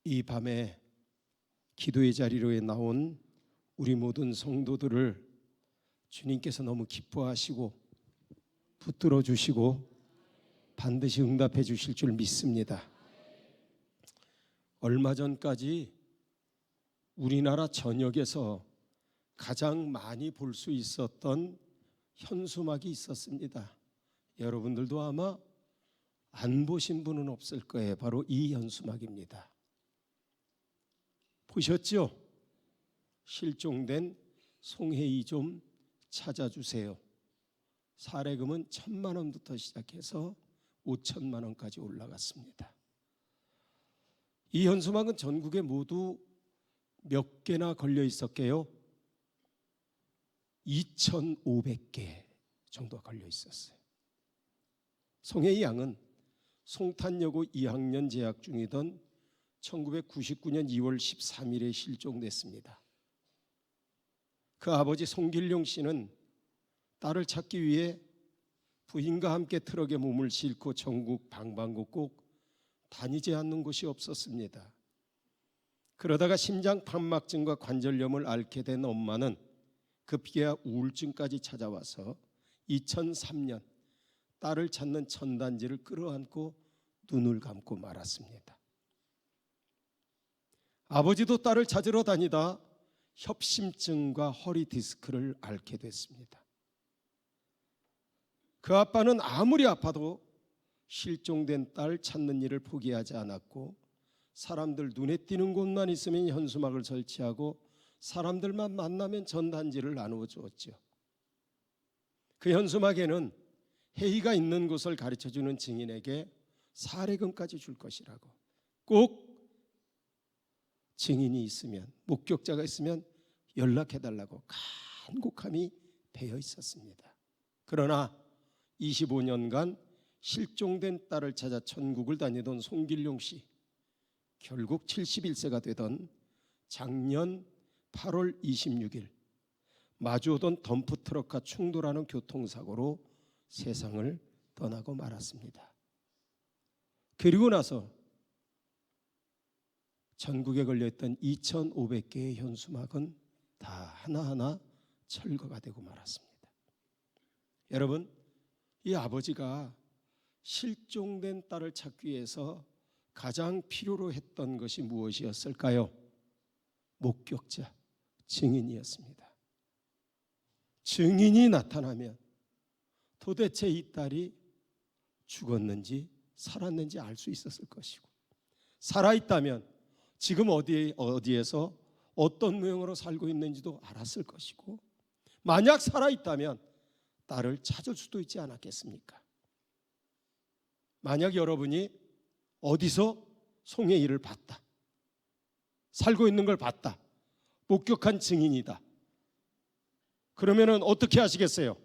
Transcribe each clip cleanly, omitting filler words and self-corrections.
이 밤에 기도의 자리로 나온 우리 모든 성도들을 주님께서 너무 기뻐하시고 붙들어 주시고 반드시 응답해 주실 줄 믿습니다. 얼마 전까지 우리나라 전역에서 가장 많이 볼 수 있었던 현수막이 있었습니다. 여러분들도 아마 안 보신 분은 없을 거예요. 바로 이 현수막입니다. 보셨죠? 실종된 송혜이 좀 찾아주세요. 사례금은 1,000만 원부터 시작해서 5천만 원까지 올라갔습니다. 이 현수막은 전국에 모두 몇 개나 걸려 있었게요? 2,500개 정도 걸려 있었어요. 송혜이 양은 송탄여고 2학년 재학 중이던 1999년 2월 13일에 실종됐습니다. 그 아버지 송길용 씨는 딸을 찾기 위해 부인과 함께 트럭에 몸을 싣고 전국 방방곡곡 다니지 않는 곳이 없었습니다. 그러다가 심장 판막증과 관절염을 앓게 된 엄마는 급기야 우울증까지 찾아와서 2003년 딸을 찾는 천단지를 끌어안고 눈을 감고 말았습니다. 아버지도 딸을 찾으러 다니다 협심증과 허리 디스크를 앓게 됐습니다. 그 아빠는 아무리 아파도 실종된 딸 찾는 일을 포기하지 않았고 사람들 눈에 띄는 곳만 있으면 현수막을 설치하고 사람들만 만나면 전단지를 나누어 주었죠. 그 현수막에는 혜이가 있는 곳을 가르쳐주는 증인에게 사례금까지 줄 것이라고, 꼭 증인이 있으면, 목격자가 있으면 연락해달라고 간곡함이 되어 있었습니다. 그러나 25년간 실종된 딸을 찾아 천국을 다니던 송길용 씨, 결국 71세가 되던 작년 8월 26일 마주오던 덤프트럭과 충돌하는 교통사고로 세상을 떠나고 말았습니다. 그리고 나서 전국에 걸려있던 2,500개의 현수막은 다 하나하나 철거가 되고 말았습니다. 여러분, 이 아버지가 실종된 딸을 찾기 위해서 가장 필요로 했던 것이 무엇이었을까요? 목격자, 증인이었습니다. 증인이 나타나면 도대체 이 딸이 죽었는지 살았는지 알 수 있었을 것이고, 살아있다면 지금 어디에서 어떤 모형으로 살고 있는지도 알았을 것이고, 만약 살아있다면 딸을 찾을 수도 있지 않았겠습니까? 만약 여러분이 어디서 송혜이를 봤다, 살고 있는 걸 봤다, 목격한 증인이다, 그러면은 어떻게 하시겠어요?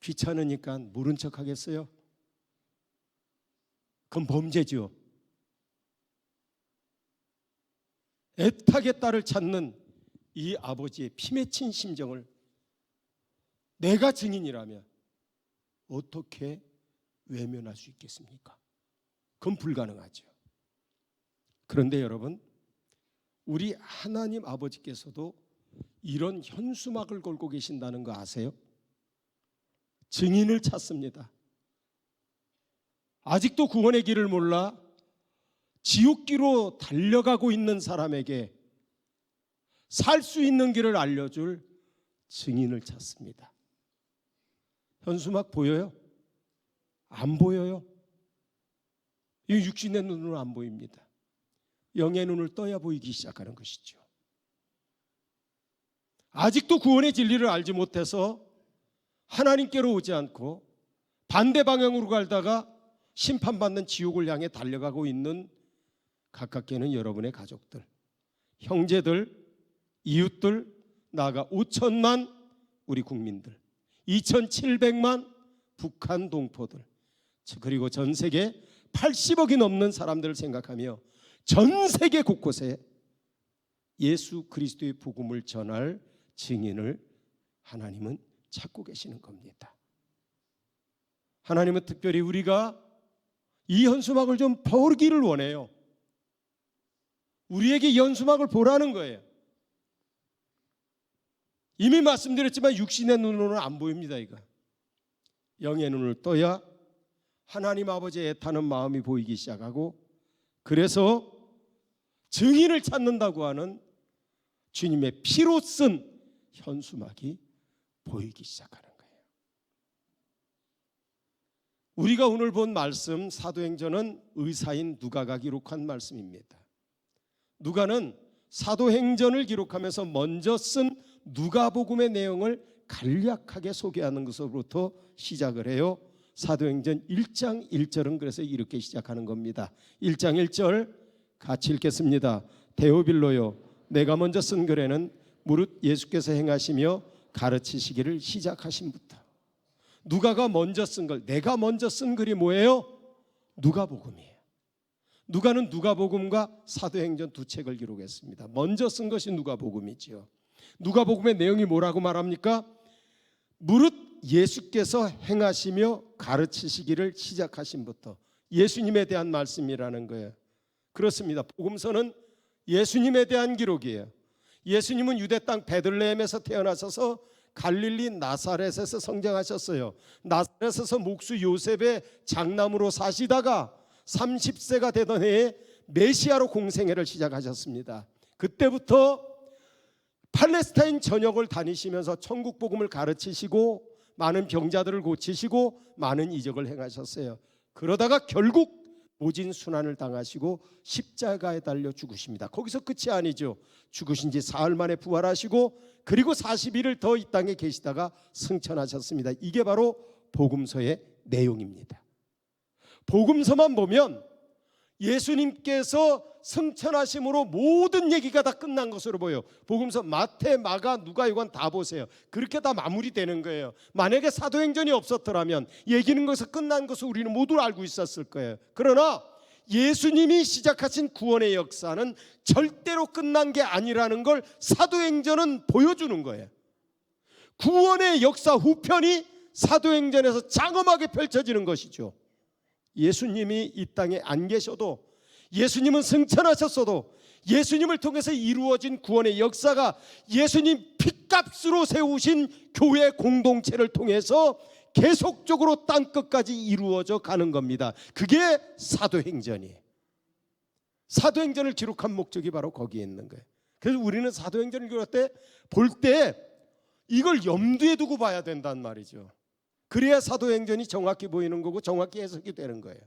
귀찮으니까 모른 척 하겠어요? 그건 범죄죠. 애타게 딸을 찾는 이 아버지의 피 맺힌 심정을 내가 증인이라면 어떻게 외면할 수 있겠습니까? 그건 불가능하죠. 그런데 여러분, 우리 하나님 아버지께서도 이런 현수막을 걸고 계신다는 거 아세요? 증인을 찾습니다. 아직도 구원의 길을 몰라 지옥길로 달려가고 있는 사람에게 살 수 있는 길을 알려줄 증인을 찾습니다. 현수막 보여요? 안 보여요? 이 육신의 눈으로 안 보입니다. 영의 눈을 떠야 보이기 시작하는 것이죠. 아직도 구원의 진리를 알지 못해서 하나님께로 오지 않고 반대 방향으로 갈다가 심판받는 지옥을 향해 달려가고 있는 가깝게는 여러분의 가족들, 형제들, 이웃들, 나아가 5천만 우리 국민들, 2,700만 북한 동포들, 그리고 전 세계 80억이 넘는 사람들을 생각하며 전 세계 곳곳에 예수 그리스도의 복음을 전할 증인을 하나님은 찾고 계시는 겁니다. 하나님은 특별히 우리가 이 현수막을 좀 버리기를 원해요. 우리에게 연수막을 보라는 거예요. 이미 말씀드렸지만 육신의 눈으로는 안 보입니다. 이거 영의 눈을 떠야 하나님 아버지의 애타는 마음이 보이기 시작하고, 그래서 증인을 찾는다고 하는 주님의 피로 쓴 현수막이 보이기 시작하는 거예요. 우리가 오늘 본 말씀 사도행전은 의사인 누가가 기록한 말씀입니다. 누가는 사도행전을 기록하면서 먼저 쓴 누가복음의 내용을 간략하게 소개하는 것으로부터 시작을 해요. 사도행전 1장 1절은 그래서 이렇게 시작하는 겁니다. 1장 1절 같이 읽겠습니다. 데오빌로요, 내가 먼저 쓴 글에는 무릇 예수께서 행하시며 가르치시기를 시작하신부터. 누가가 먼저 쓴 글, 내가 먼저 쓴 글이 뭐예요? 누가복음이에요. 누가는 누가복음과 사도행전 두 책을 기록했습니다. 먼저 쓴 것이 누가복음이지요. 누가복음의 내용이 뭐라고 말합니까? 무릇 예수께서 행하시며 가르치시기를 시작하신부터. 예수님에 대한 말씀이라는 거예요. 그렇습니다. 복음서는 예수님에 대한 기록이에요. 예수님은 유대 땅 베들레헴에서 태어나셔서 갈릴리 나사렛에서 성장하셨어요. 나사렛에서 목수 요셉의 장남으로 사시다가 30세가 되던 해에 메시아로 공생애를 시작하셨습니다. 그때부터 팔레스타인 전역을 다니시면서 천국 복음을 가르치시고 많은 병자들을 고치시고 많은 이적을 행하셨어요. 그러다가 결국 모진 순환을 당하시고 십자가에 달려 죽으십니다. 거기서 끝이 아니죠. 죽으신 지 사흘 만에 부활하시고 그리고 40일을 더 이 땅에 계시다가 승천하셨습니다. 이게 바로 복음서의 내용입니다. 복음서만 보면 예수님께서 승천하심으로 모든 얘기가 다 끝난 것으로 보여요. 복음서 마태, 마가, 누가, 요한 다 보세요. 그렇게 다 마무리되는 거예요. 만약에 사도행전이 없었더라면 얘기는 것에서 끝난 것을 우리는 모두 알고 있었을 거예요. 그러나 예수님이 시작하신 구원의 역사는 절대로 끝난 게 아니라는 걸 사도행전은 보여주는 거예요. 구원의 역사 후편이 사도행전에서 장엄하게 펼쳐지는 것이죠. 예수님이 이 땅에 안 계셔도, 예수님은 승천하셨어도 예수님을 통해서 이루어진 구원의 역사가 예수님 핏값으로 세우신 교회 공동체를 통해서 계속적으로 땅끝까지 이루어져 가는 겁니다. 그게 사도행전이에요. 사도행전을 기록한 목적이 바로 거기에 있는 거예요. 그래서 우리는 사도행전을 볼 때 이걸 염두에 두고 봐야 된단 말이죠. 그래야 사도행전이 정확히 보이는 거고 정확히 해석이 되는 거예요.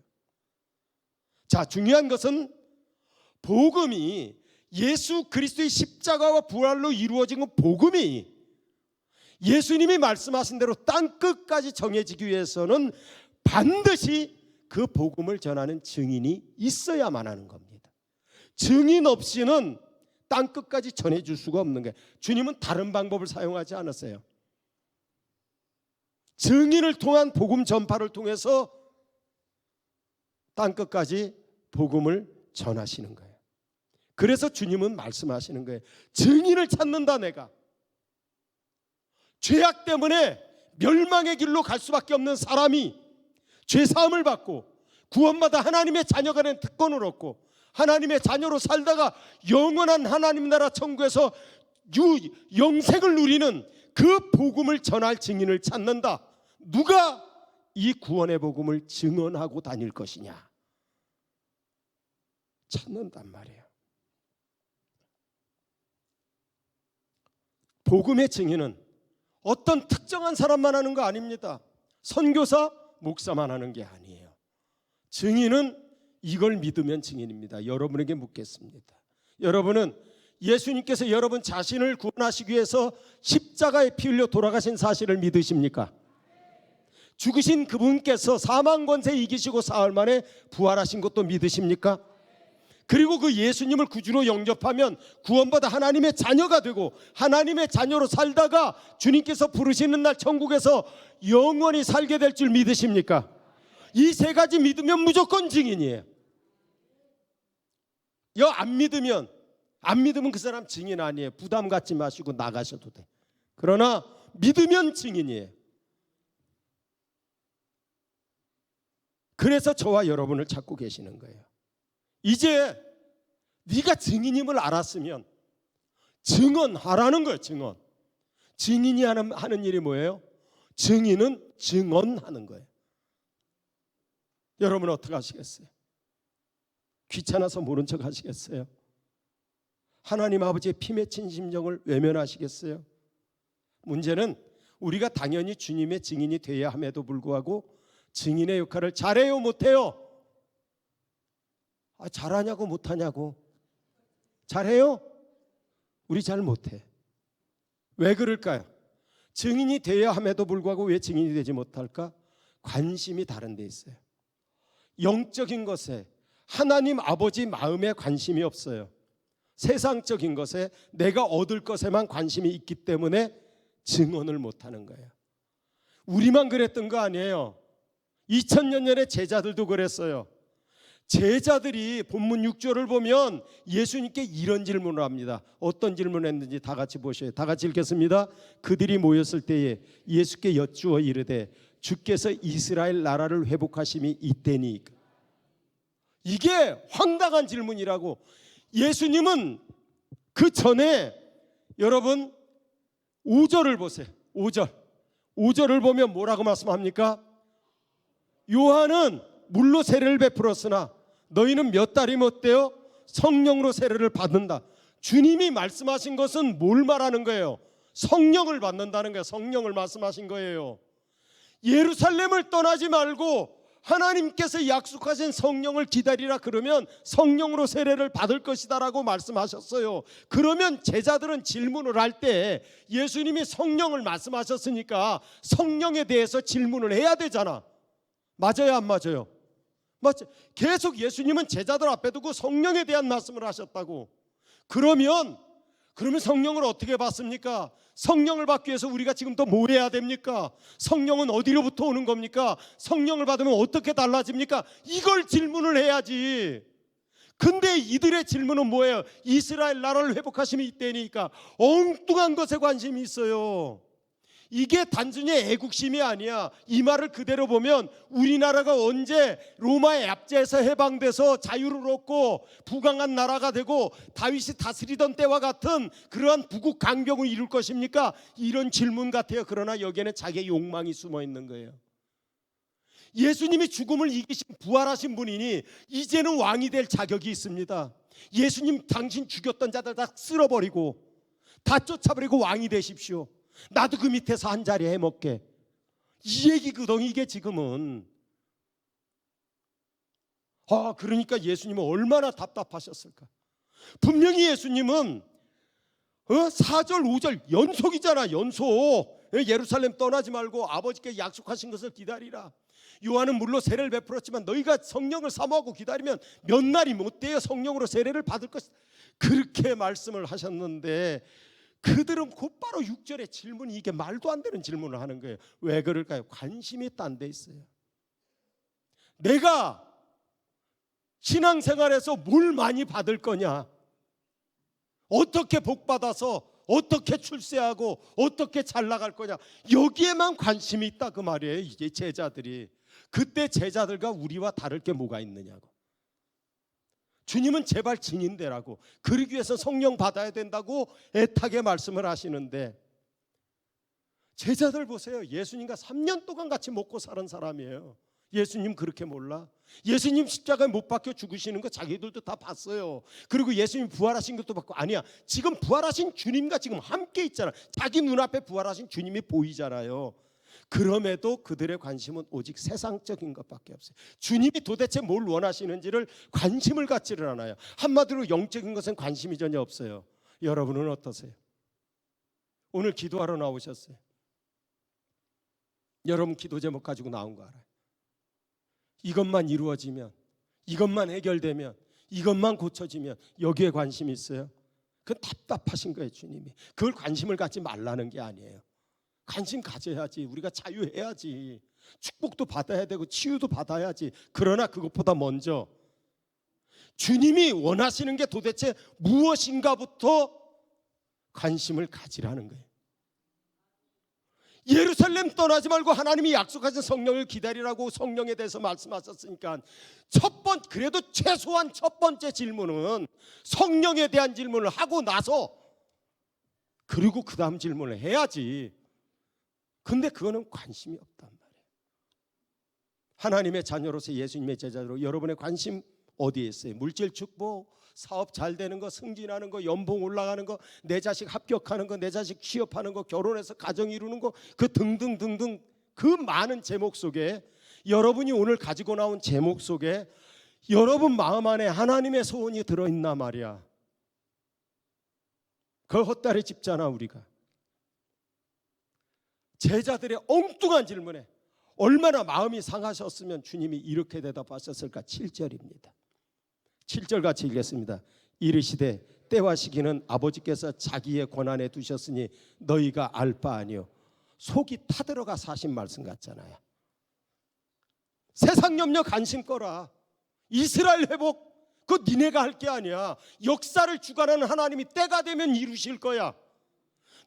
자, 중요한 것은 복음이 예수 그리스도의 십자가와 부활로 이루어진 건 복음이 예수님이 말씀하신 대로 땅끝까지 정해지기 위해서는 반드시 그 복음을 전하는 증인이 있어야만 하는 겁니다. 증인 없이는 땅끝까지 전해줄 수가 없는 거예요. 주님은 다른 방법을 사용하지 않았어요. 증인을 통한 복음 전파를 통해서 땅끝까지 복음을 전하시는 거예요. 그래서 주님은 말씀하시는 거예요. 증인을 찾는다. 내가 죄악 때문에 멸망의 길로 갈 수밖에 없는 사람이 죄사함을 받고 구원받아 하나님의 자녀가 된 특권을 얻고 하나님의 자녀로 살다가 영원한 하나님 나라 천국에서 영생을 누리는 그 복음을 전할 증인을 찾는다. 누가 이 구원의 복음을 증언하고 다닐 것이냐 찾는단 말이에요. 복음의 증인은 어떤 특정한 사람만 하는 거 아닙니다. 선교사, 목사만 하는 게 아니에요. 증인은 이걸 믿으면 증인입니다. 여러분에게 묻겠습니다. 여러분은 예수님께서 여러분 자신을 구원하시기 위해서 십자가에 피 흘려 돌아가신 사실을 믿으십니까? 죽으신 그분께서 사망 권세 이기시고 사흘 만에 부활하신 것도 믿으십니까? 그리고 그 예수님을 구주로 영접하면 구원받아 하나님의 자녀가 되고 하나님의 자녀로 살다가 주님께서 부르시는 날 천국에서 영원히 살게 될 줄 믿으십니까? 이 세 가지 믿으면 무조건 증인이에요. 안 믿으면 그 사람 증인 아니에요. 부담 갖지 마시고 나가셔도 돼. 그러나 믿으면 증인이에요. 그래서 저와 여러분을 찾고 계시는 거예요. 이제 네가 증인임을 알았으면 증언하라는 거예요. 증인이 하는 일이 뭐예요? 증인은 증언하는 거예요. 여러분 어떻게 하시겠어요? 귀찮아서 모른 척 하시겠어요? 하나님 아버지의 피 맺힌 심정을 외면하시겠어요? 문제는 우리가 당연히 주님의 증인이 되어야 함에도 불구하고 증인의 역할을 잘해요 못해요? 잘하냐고 못하냐고. 잘해요? 우리 잘 못해. 왜 그럴까요? 증인이 되어야 함에도 불구하고 왜 증인이 되지 못할까? 관심이 다른 데 있어요. 영적인 것에 하나님 아버지 마음에 관심이 없어요. 세상적인 것에 내가 얻을 것에만 관심이 있기 때문에 증언을 못하는 거예요. 우리만 그랬던 거 아니에요. 2000년 전에 제자들도 그랬어요. 제자들이 본문 6절을 보면 예수님께 이런 질문을 합니다. 어떤 질문을 했는지 다 같이 보셔요. 다 같이 읽겠습니다. 그들이 모였을 때에 예수께 여쭈어 이르되 주께서 이스라엘 나라를 회복하심이 이때니까. 이게 황당한 질문이라고. 예수님은 그 전에 여러분 5절을 보세요. 5절을 보면 뭐라고 말씀합니까? 요한은 물로 세례를 베풀었으나 너희는 몇 달이 못되어 성령으로 세례를 받는다. 주님이 말씀하신 것은 뭘 말하는 거예요? 성령을 받는다는 거예요. 성령을 말씀하신 거예요. 예루살렘을 떠나지 말고 하나님께서 약속하신 성령을 기다리라 그러면 성령으로 세례를 받을 것이다라고 말씀하셨어요. 그러면 제자들은 질문을 할 때 예수님이 성령을 말씀하셨으니까 성령에 대해서 질문을 해야 되잖아. 맞아요 안 맞아요? 맞죠? 계속 예수님은 제자들 앞에 두고 성령에 대한 말씀을 하셨다고. 그러면 성령을 어떻게 받습니까? 성령을 받기 위해서 우리가 지금 또 뭐 해야 됩니까? 성령은 어디로부터 오는 겁니까? 성령을 받으면 어떻게 달라집니까? 이걸 질문을 해야지. 근데 이들의 질문은 뭐예요? 이스라엘 나라를 회복하심이 이때니까. 엉뚱한 것에 관심이 있어요. 이게 단순히 애국심이 아니야. 이 말을 그대로 보면 우리나라가 언제 로마의 압제에서 해방돼서 자유를 얻고 부강한 나라가 되고 다윗이 다스리던 때와 같은 그러한 부국 강병을 이룰 것입니까? 이런 질문 같아요. 그러나 여기에는 자기의 욕망이 숨어 있는 거예요. 예수님이 죽음을 이기신 부활하신 분이니 이제는 왕이 될 자격이 있습니다. 예수님 당신 죽였던 자들 다 쓸어버리고 다 쫓아버리고 왕이 되십시오. 나도 그 밑에서 한 자리 해먹게. 이 얘기거든 이게 지금은. 그러니까 예수님은 얼마나 답답하셨을까. 분명히 예수님은 4절 5절 연속이잖아. 연속. 예루살렘 떠나지 말고 아버지께 약속하신 것을 기다리라. 요한은 물로 세례를 베풀었지만 너희가 성령을 사모하고 기다리면 몇 날이 못 돼요 성령으로 세례를 받을 것이다. 그렇게 말씀을 하셨는데 그들은 곧바로 6절의 질문이 이게 말도 안 되는 질문을 하는 거예요. 왜 그럴까요? 관심이 딴 데 있어요. 내가 신앙생활에서 뭘 많이 받을 거냐, 어떻게 복받아서 어떻게 출세하고 어떻게 잘 나갈 거냐, 여기에만 관심이 있다 그 말이에요. 이게 제자들이. 그때 제자들과 우리와 다를 게 뭐가 있느냐고. 주님은 제발 증인되라고, 그러기 위해서 성령 받아야 된다고 애타게 말씀을 하시는데 제자들 보세요. 예수님과 3년 동안 같이 먹고 사는 사람이에요. 예수님 그렇게 몰라? 예수님 십자가에 못 박혀 죽으시는 거 자기들도 다 봤어요. 그리고 예수님 부활하신 것도 봤고. 아니야, 지금 부활하신 주님과 지금 함께 있잖아. 자기 눈앞에 부활하신 주님이 보이잖아요. 그럼에도 그들의 관심은 오직 세상적인 것밖에 없어요. 주님이 도대체 뭘 원하시는지를 관심을 갖지를 않아요. 한마디로 영적인 것은 관심이 전혀 없어요. 여러분은 어떠세요? 오늘 기도하러 나오셨어요. 여러분 기도 제목 가지고 나온 거 알아요? 이것만 이루어지면, 이것만 해결되면, 이것만 고쳐지면 여기에 관심이 있어요? 그건 답답하신 거예요. 주님이 그걸 관심을 갖지 말라는 게 아니에요. 관심 가져야지. 우리가 자유해야지. 축복도 받아야 되고 치유도 받아야지. 그러나 그것보다 먼저 주님이 원하시는 게 도대체 무엇인가부터 관심을 가지라는 거예요. 예루살렘 떠나지 말고 하나님이 약속하신 성령을 기다리라고 성령에 대해서 말씀하셨으니까 그래도 최소한 첫 번째 질문은 성령에 대한 질문을 하고 나서 그리고 그 다음 질문을 해야지. 근데 그거는 관심이 없단 말이에요. 하나님의 자녀로서 예수님의 제자로 여러분의 관심 어디에 있어요? 물질 축복, 사업 잘 되는 거, 승진하는 거, 연봉 올라가는 거, 내 자식 합격하는 거, 내 자식 취업하는 거, 결혼해서 가정 이루는 거, 그 등등등등 그 많은 제목 속에 여러분이 오늘 가지고 나온 제목 속에 여러분 마음 안에 하나님의 소원이 들어있나 말이야. 그걸 헛다리 짚잖아 우리가. 제자들의 엉뚱한 질문에 얼마나 마음이 상하셨으면 주님이 이렇게 대답하셨을까. 7절입니다. 7절 같이 읽겠습니다. 이르시되 때와 시기는 아버지께서 자기의 권한에 두셨으니 너희가 알 바 아니요. 속이 타들어가 사신 말씀 같잖아요. 세상 염려 관심 꺼라. 이스라엘 회복 그거 니네가 할 게 아니야. 역사를 주관하는 하나님이 때가 되면 이루실 거야.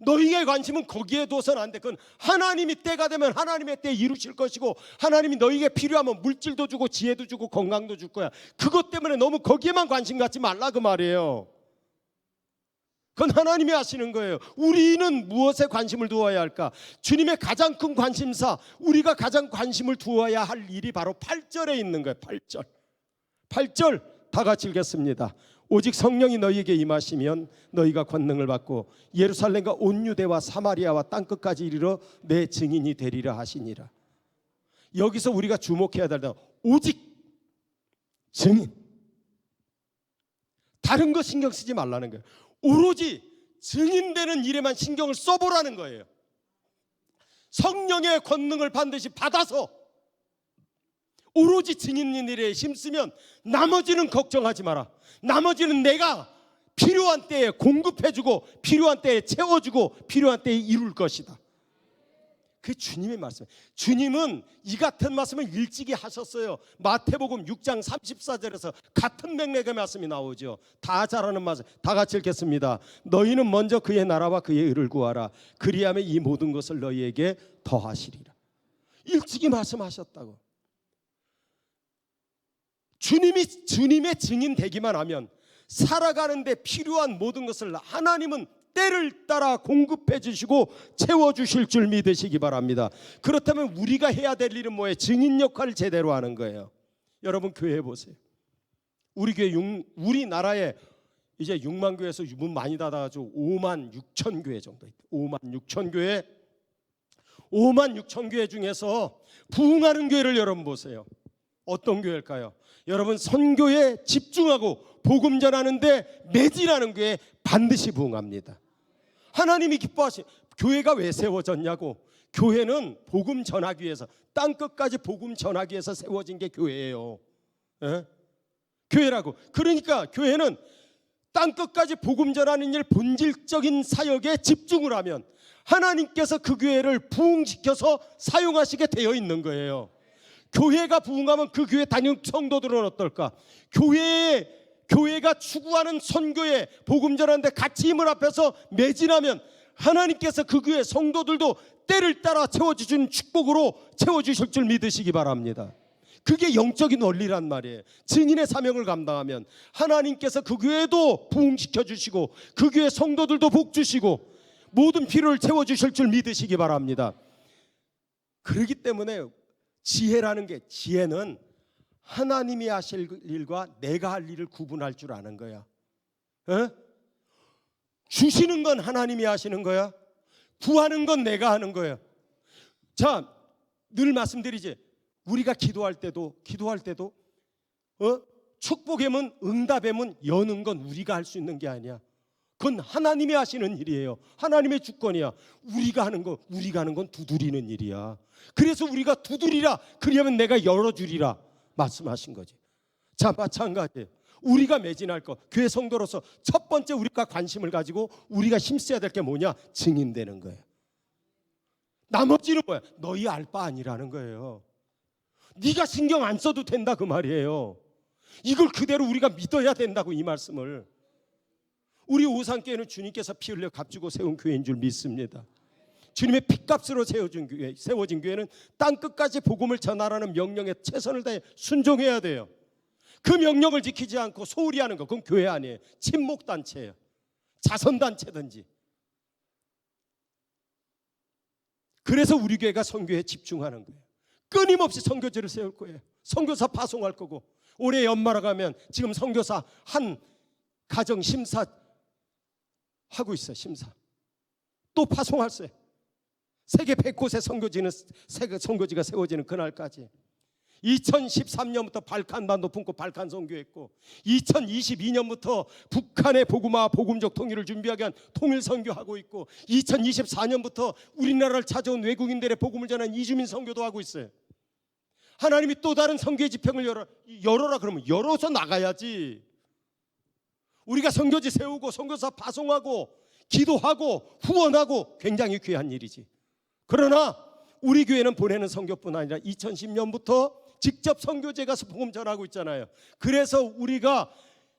너희의 관심은 거기에 둬서는 안 돼. 그건 하나님이 때가 되면 하나님의 때에 이루실 것이고 하나님이 너희에게 필요하면 물질도 주고 지혜도 주고 건강도 줄 거야. 그것 때문에 너무 거기에만 관심 갖지 말라 그 말이에요. 그건 하나님이 하시는 거예요. 우리는 무엇에 관심을 두어야 할까? 주님의 가장 큰 관심사, 우리가 가장 관심을 두어야 할 일이 바로 8절에 있는 거예요. 8절 다 같이 읽겠습니다. 오직 성령이 너희에게 임하시면 너희가 권능을 받고 예루살렘과 온 유대와 사마리아와 땅끝까지 이르러 내 증인이 되리라 하시니라. 여기서 우리가 주목해야 될 건 오직 증인. 다른 거 신경 쓰지 말라는 거예요. 오로지 증인되는 일에만 신경을 써보라는 거예요. 성령의 권능을 반드시 받아서 오로지 증인인 일에 힘쓰면 나머지는 걱정하지 마라. 나머지는 내가 필요한 때에 공급해주고 필요한 때에 채워주고 필요한 때에 이룰 것이다. 그게 주님의 말씀이에요. 주님은 이 같은 말씀을 일찍이 하셨어요. 마태복음 6장 34절에서 같은 맥락의 말씀이 나오죠. 다 잘하는 말씀 다 같이 읽겠습니다. 너희는 먼저 그의 나라와 그의 의를 구하라. 그리하면 이 모든 것을 너희에게 더하시리라. 일찍이 말씀하셨다고. 주님의 증인 되기만 하면 살아가는데 필요한 모든 것을 하나님은 때를 따라 공급해 주시고 채워주실 줄 믿으시기 바랍니다. 그렇다면 우리가 해야 될 일은 뭐예요? 증인 역할을 제대로 하는 거예요. 여러분 교회 보세요. 우리 교회 우리나라에 이제 6만 교회에서 문 많이 닫아가지고 5만 6천 교회 정도 있대. 5만 6천 교회 5만 6천 교회 중에서 부흥하는 교회를 여러분 보세요. 어떤 교회일까요? 여러분 선교에 집중하고 복음 전하는데 매진하는 교회 반드시 부흥합니다. 하나님이 기뻐하시. 교회가 왜 세워졌냐고. 교회는 복음 전하기 위해서 땅끝까지 복음 전하기 위해서 세워진 게 교회예요. 예? 교회라고. 그러니까 교회는 땅끝까지 복음 전하는 일 본질적인 사역에 집중을 하면 하나님께서 그 교회를 부흥시켜서 사용하시게 되어 있는 거예요. 교회가 부흥하면 그 교회 다니는 성도들은 어떨까? 교회가 추구하는 선교에 복음 전하는데 같이 힘을 합해서 매진하면 하나님께서 그 교회 성도들도 때를 따라 채워주시는 축복으로 채워주실 줄 믿으시기 바랍니다. 그게 영적인 원리란 말이에요. 증인의 사명을 감당하면 하나님께서 그 교회도 부흥시켜 주시고 그 교회 성도들도 복 주시고 모든 필요를 채워주실 줄 믿으시기 바랍니다. 그렇기 때문에 지혜라는 게, 지혜는 하나님이 하실 일과 내가 할 일을 구분할 줄 아는 거야. 에? 주시는 건 하나님이 하시는 거야. 구하는 건 내가 하는 거야. 자, 늘 말씀드리지. 우리가 기도할 때도 축복에면 응답에면 여는 건 우리가 할 수 있는 게 아니야. 그건 하나님이 하시는 일이에요. 하나님의 주권이야. 우리가 하는 건 두드리는 일이야. 그래서 우리가 두드리라. 그러면 내가 열어주리라 말씀하신 거지. 자, 마찬가지예요. 우리가 매진할 것, 교회 성도로서 첫 번째 우리가 관심을 가지고 우리가 힘써야 될 게 뭐냐? 증인되는 거예요. 나머지는 뭐야? 너희 알 바 아니라는 거예요. 네가 신경 안 써도 된다 그 말이에요. 이걸 그대로 우리가 믿어야 된다고, 이 말씀을. 우리 오산교회는 주님께서 피 흘려 값주고 세운 교회인 줄 믿습니다. 주님의 핏값으로 세워진 교회는 땅끝까지 복음을 전하라는 명령에 최선을 다해 순종해야 돼요. 그 명령을 지키지 않고 소홀히 하는 거, 그건 교회 아니에요. 친목단체예요. 자선단체든지. 그래서 우리 교회가 선교에 집중하는 거예요. 끊임없이 선교지를 세울 거예요. 선교사 파송할 거고, 올해 연말에 가면 지금 선교사 한 가정 심사 하고 있어요. 심사 또 파송할 거예요. 세계 100곳의 선교지가 세워지는 그날까지. 2013년부터 발칸반도 품고 발칸 선교했고, 2022년부터 북한의 복음화 복음적 통일을 집약하기 위한 통일 선교하고 있고, 2024년부터 우리나라를 찾아온 외국인들의 복음을 전하는 이주민 선교도 하고 있어요. 하나님이 또 다른 선교의 지평을 열어라 그러면 열어서 나가야지. 우리가 선교지 세우고 선교사 파송하고 기도하고 후원하고 굉장히 귀한 일이지. 그러나 우리 교회는 보내는 선교뿐 아니라 2010년부터 직접 선교제 가서 복음 전하고 있잖아요. 그래서 우리가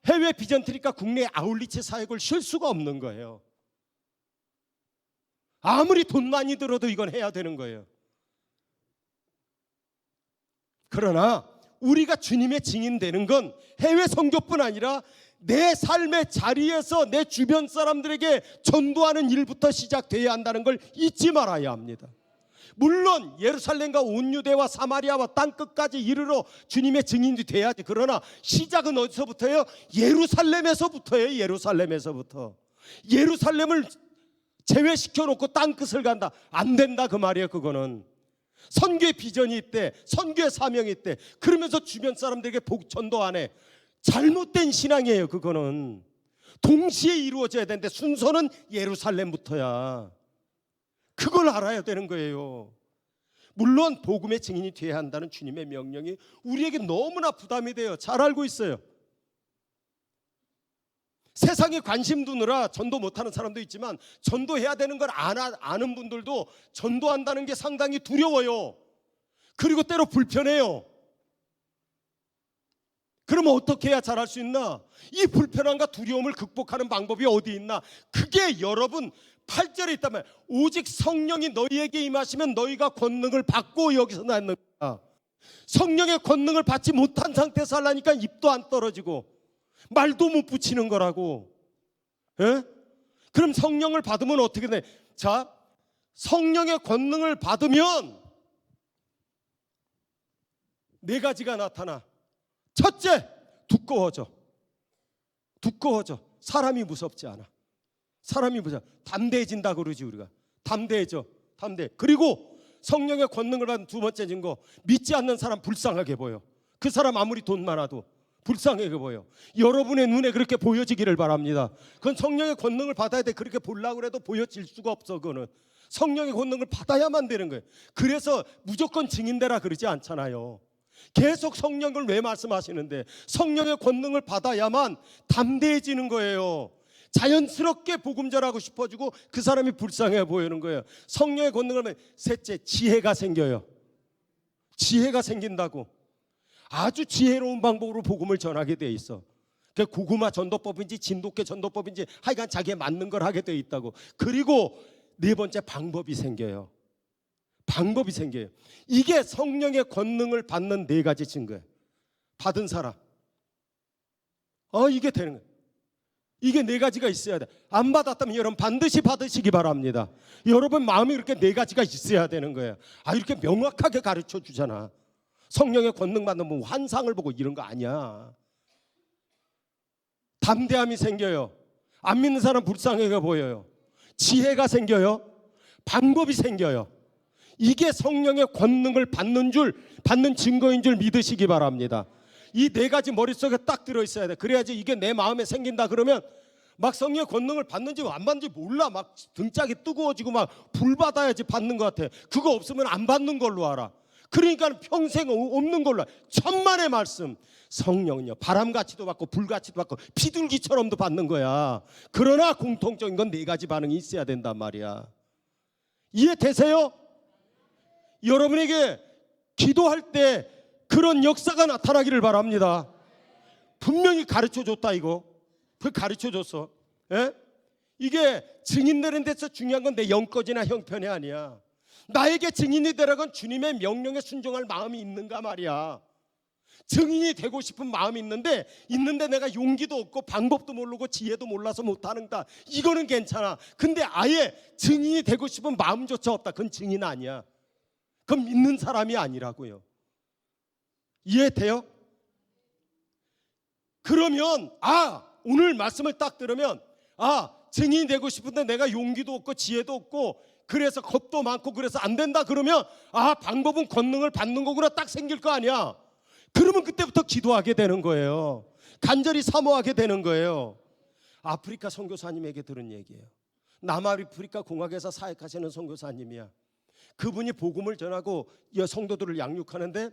해외 비전트리과 국내 아울리치 사역을 쉴 수가 없는 거예요. 아무리 돈 많이 들어도 이건 해야 되는 거예요. 그러나 우리가 주님의 증인 되는 건 해외 선교뿐 아니라 내 삶의 자리에서 내 주변 사람들에게 전도하는 일부터 시작돼야 한다는 걸 잊지 말아야 합니다. 물론 예루살렘과 온 유대와 사마리아와 땅끝까지 이르러 주님의 증인이 돼야지. 그러나 시작은 어디서부터예요? 예루살렘에서부터예요. 예루살렘에서부터. 예루살렘을 제외시켜 놓고 땅끝을 간다, 안 된다 그 말이에요. 그거는 선교의 비전이 있대, 선교의 사명이 있대. 그러면서 주변 사람들에게 전도 안 해. 잘못된 신앙이에요. 그거는 동시에 이루어져야 되는데 순서는 예루살렘부터야. 그걸 알아야 되는 거예요. 물론 복음의 증인이 되어야 한다는 주님의 명령이 우리에게 너무나 부담이 돼요. 잘 알고 있어요. 세상에 관심 두느라 전도 못하는 사람도 있지만, 전도해야 되는 걸 아는 분들도 전도한다는 게 상당히 두려워요. 그리고 때로 불편해요. 그러면 어떻게 해야 잘할 수 있나? 이 불편함과 두려움을 극복하는 방법이 어디 있나? 그게 여러분 8절에 있다면, 오직 성령이 너희에게 임하시면 너희가 권능을 받고, 여기서 나는 성령의 권능을 받지 못한 상태에서 하려니까 입도 안 떨어지고 말도 못 붙이는 거라고. 에? 그럼 성령을 받으면 어떻게 돼? 자, 성령의 권능을 받으면 네 가지가 나타나. 첫째, 두꺼워져. 사람이 무섭지 않아. 사람이 무서워. 담대해진다 그러지 우리가. 담대해져. 그리고 성령의 권능을 받은 두 번째 증거, 믿지 않는 사람 불쌍하게 보여. 그 사람 아무리 돈 많아도 불쌍하게 보여. 여러분의 눈에 그렇게 보여지기를 바랍니다. 그건 성령의 권능을 받아야 돼. 그렇게 보려고 해도 보여질 수가 없어. 그거는 성령의 권능을 받아야만 되는 거예요. 그래서 무조건 증인되라 그러지 않잖아요. 계속 성령을 왜 말씀하시는데, 성령의 권능을 받아야만 담대해지는 거예요. 자연스럽게 복음 전하고 싶어지고 그 사람이 불쌍해 보이는 거예요. 성령의 권능을 받으면 셋째, 지혜가 생겨요. 지혜가 생긴다고. 아주 지혜로운 방법으로 복음을 전하게 돼 있어. 그 고구마 전도법인지 진돗개 전도법인지 하여간 자기에 맞는 걸 하게 돼 있다고. 그리고 네 번째, 방법이 생겨요. 이게 성령의 권능을 받는 네 가지 증거예요. 받은 사람, 이게 되는 거예요. 이게 네 가지가 있어야 돼. 안 받았다면 여러분 반드시 받으시기 바랍니다. 여러분 마음이 이렇게 네 가지가 있어야 되는 거예요. 이렇게 명확하게 가르쳐 주잖아. 성령의 권능 받는 뭐 환상을 보고 이런 거 아니야. 담대함이 생겨요. 안 믿는 사람 불쌍하게 보여요. 지혜가 생겨요. 방법이 생겨요. 이게 성령의 권능을 받는 증거인 줄 믿으시기 바랍니다. 이 네 가지 머릿속에 딱 들어있어야 돼. 그래야지 이게 내 마음에 생긴다 그러면 막 성령의 권능을 받는지 안 받는지 몰라. 막 등짝이 뜨거워지고 막 불 받아야지 받는 것 같아. 그거 없으면 안 받는 걸로 알아. 그러니까 평생 없는 걸로 알아. 천만의 말씀. 성령은요, 바람같이도 받고 불같이도 받고 비둘기처럼도 받는 거야. 그러나 공통적인 건 네 가지 반응이 있어야 된단 말이야. 이해되세요? 여러분에게 기도할 때 그런 역사가 나타나기를 바랍니다. 분명히 가르쳐줬다 이거. 그 가르쳐줬어. 예? 이게 증인 되는 데서 중요한 건 내 영거지나 형편이 아니야. 나에게 증인이 되라건 주님의 명령에 순종할 마음이 있는가 말이야. 증인이 되고 싶은 마음이 있는데 내가 용기도 없고 방법도 모르고 지혜도 몰라서 못하는다. 이거는 괜찮아. 근데 아예 증인이 되고 싶은 마음조차 없다. 그건 증인 아니야. 그건 믿는 사람이 아니라고요. 이해돼요? 그러면 오늘 말씀을 딱 들으면 증인이 되고 싶은데 내가 용기도 없고 지혜도 없고 그래서 겁도 많고 그래서 안 된다 그러면 방법은 권능을 받는 거구나 딱 생길 거 아니야. 그러면 그때부터 기도하게 되는 거예요. 간절히 사모하게 되는 거예요. 아프리카 선교사님에게 들은 얘기예요. 남아프리카 공화국에서 사역하시는 선교사님이야. 그분이 복음을 전하고 성도들을 양육하는데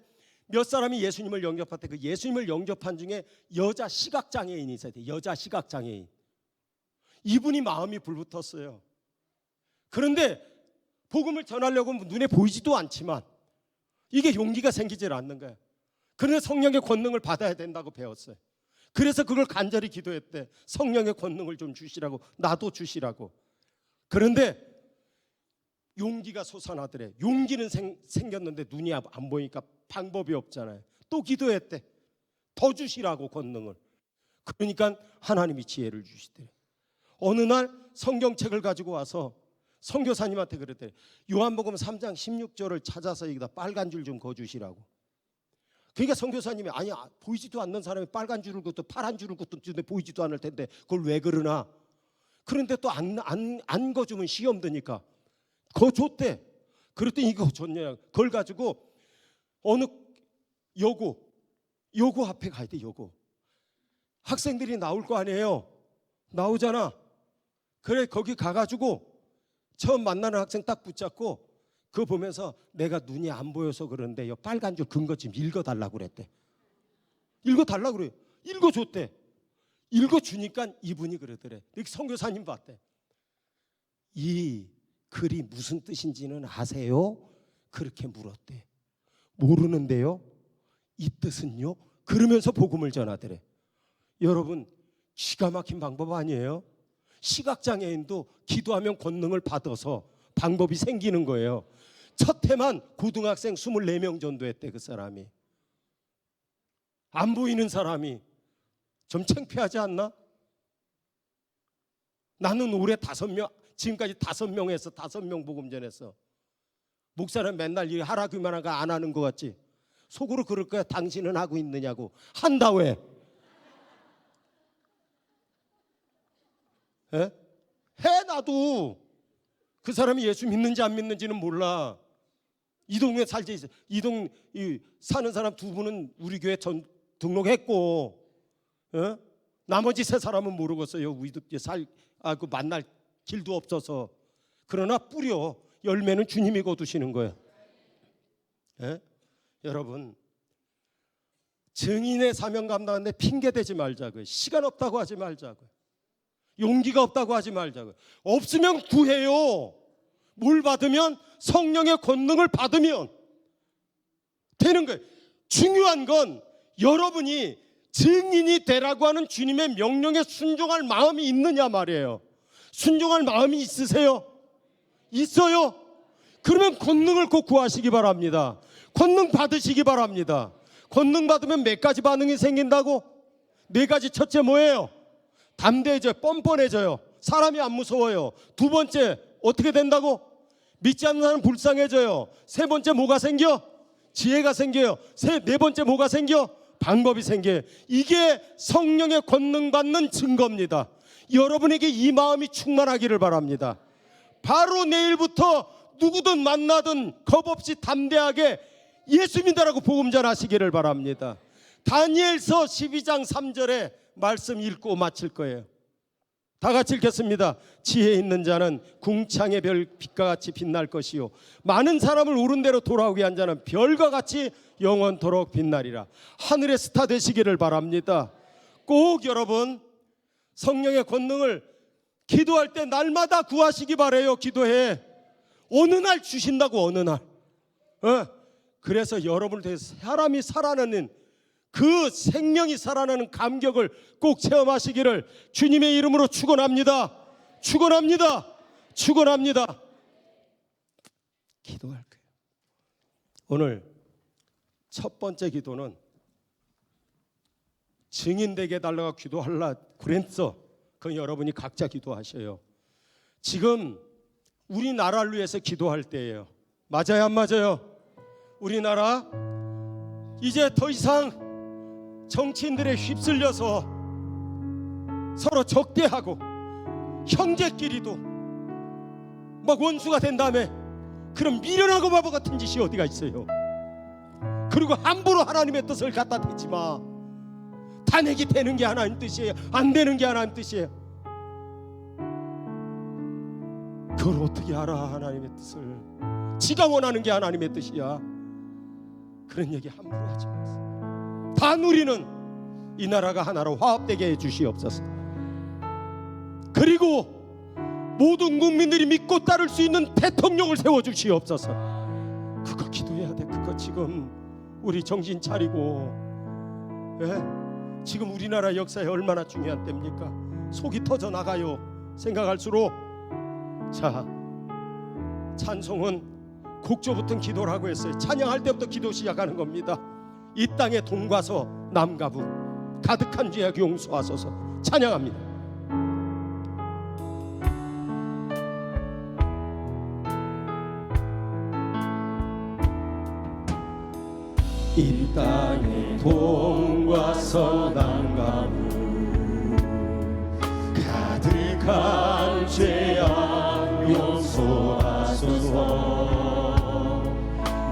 몇 사람이 예수님을 영접할 때 그 예수님을 영접한 중에 여자 시각장애인이 있어야 돼. 여자 시각장애인. 이분이 마음이 불붙었어요. 그런데 복음을 전하려고 눈에 보이지도 않지만 이게 용기가 생기질 않는 거야. 그런데 성령의 권능을 받아야 된다고 배웠어요. 그래서 그걸 간절히 기도했대. 성령의 권능을 좀 주시라고, 나도 주시라고. 그런데 용기가 솟아나더래. 용기는 생겼는데 눈이 안 보이니까 방법이 없잖아요. 또 기도했대. 더 주시라고 권능을. 그러니까 하나님이 지혜를 주시더래. 어느 날 성경책을 가지고 와서 선교사님한테 그랬대. 요한복음 3장 16절을 찾아서 여기다 빨간 줄 좀 그어주시라고. 그러니까 선교사님이 아니 보이지도 않는 사람이 빨간 줄을 긋고 파란 줄을 긋고 보이지도 않을 텐데 그걸 왜 그러나. 그런데 또 안 거주면 시험 드니까 그거 줬대. 그랬더니 이거 줬냐. 그걸 가지고 어느 여고 앞에 가야 돼. 여고 학생들이 나올 거 아니에요. 나오잖아. 그래 거기 가가지고 처음 만나는 학생 딱 붙잡고 그거 보면서 내가 눈이 안 보여서 그런데 요 빨간 줄 근거 좀 읽어달라고 그랬대. 읽어달라고 그래요. 읽어줬대. 읽어주니까 이분이 그러더래. 선교사님 봤대. 이 글이 무슨 뜻인지는 아세요? 그렇게 물었대. 모르는데요. 이 뜻은요? 그러면서 복음을 전하더래. 여러분 기가 막힌 방법 아니에요? 시각장애인도 기도하면 권능을 받아서 방법이 생기는 거예요. 첫 해만 고등학생 24명 전도했대. 그 사람이. 안 보이는 사람이 좀 창피하지 않나? 나는 올해 5명, 지금까지 5명 해서 5명 복음 전했어. 목사는 맨날 일 하라기만 하고 안 하는 것 같지? 속으로 그럴 거야. 당신은 하고 있느냐고. 한다 왜? 해? 나도. 그 사람이 예수 믿는지 안 믿는지는 몰라. 이 동네 살지. 사는 사람 2분은 우리 교회 등록했고, 나머지 3사람은 모르겠어요. 그 만날 길도 없어서. 그러나 뿌려 열매는 주님이 거두시는 거예요. 여러분 증인의 사명 감당하는데 핑계 대지 말자고요. 시간 없다고 하지 말자고요. 용기가 없다고 하지 말자고요. 없으면 구해요. 뭘 받으면? 성령의 권능을 받으면 되는 거예요. 중요한 건 여러분이 증인이 되라고 하는 주님의 명령에 순종할 마음이 있느냐 말이에요. 순종할 마음이 있으세요? 있어요? 그러면 권능을 꼭 구하시기 바랍니다. 권능 받으시기 바랍니다. 권능 받으면 몇 가지 반응이 생긴다고? 4가지. 첫째 뭐예요? 담대해져요. 뻔뻔해져요. 사람이 안 무서워요. 2번째 어떻게 된다고? 믿지 않는 사람 불쌍해져요. 3번째 뭐가 생겨? 지혜가 생겨요. 4번째 뭐가 생겨? 방법이 생겨요. 이게 성령의 권능 받는 증거입니다. 여러분에게 이 마음이 충만하기를 바랍니다. 바로 내일부터 누구든 만나든 겁없이 담대하게 예수 믿으라고 복음 전하시기를 바랍니다. 다니엘서 12장 3절에 말씀 읽고 마칠 거예요. 다 같이 읽겠습니다. 지혜 있는 자는 궁창의 별 빛과 같이 빛날 것이요 많은 사람을 옳은 대로 돌아오게 한 자는 별과 같이 영원토록 빛나리라. 하늘의 스타 되시기를 바랍니다. 꼭 여러분 성령의 권능을 기도할 때 날마다 구하시기 바래요. 기도해. 어느 날 주신다고. 어느 날. 그래서 여러분을 통해서 사람이 살아나는 그 생명이 살아나는 감격을 꼭 체험하시기를 주님의 이름으로 축원합니다. 축원합니다. 축원합니다. 기도할 거예요. 오늘 첫 번째 기도는 증인되게 달라가 기도할라 그랬어. 그건 여러분이 각자 기도하셔요. 지금 우리나라를 위해서 기도할 때예요. 맞아요, 안 맞아요? 우리나라 이제 더 이상 정치인들에 휩쓸려서 서로 적대하고 형제끼리도 막 원수가 된 다음에 그런 미련하고 바보 같은 짓이 어디가 있어요. 그리고 함부로 하나님의 뜻을 갖다 대지 마. 탄핵이 되는 게 하나님 뜻이에요, 안 되는 게 하나님 뜻이에요. 그걸 어떻게 알아? 하나님의 뜻을. 지가 원하는 게 하나님의 뜻이야. 그런 얘기 함부로 하지 마세요. 다 누리는 이 나라가 하나로 화합되게 해주시옵소서. 그리고 모든 국민들이 믿고 따를 수 있는 대통령을 세워주시옵소서. 그거 기도해야 돼. 그거 지금 우리 정신 차리고, 지금 우리나라 역사에 얼마나 중요한 때입니까? 속이 터져 나가요. 생각할수록. 자, 찬송은 곡조부터 기도를 하고 했어요. 찬양할 때부터 기도 시작하는 겁니다. 이 땅에 동과서 남과 북 가득한 죄악 용서하소서. 찬양합니다. 이 땅에 동과서 남과 북 가득한 죄악 용서하소서.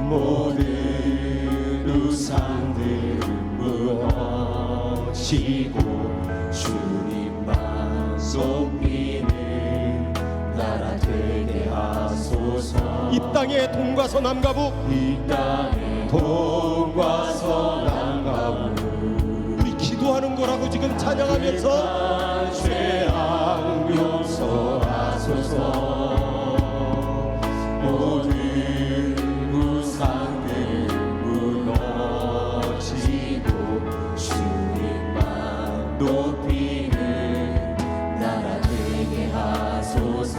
모든 우상들 무너지고 주님만 섬기는 나라 되게 하소서. 이 땅에 동과서 남과 북 이 땅에 동과서 남과 북 우리 기도하는 거라고 지금 찬양하면서 죄악 용서하소서. 모든 우상들 무너지고 주님만 높이는 나라 되게 하소서.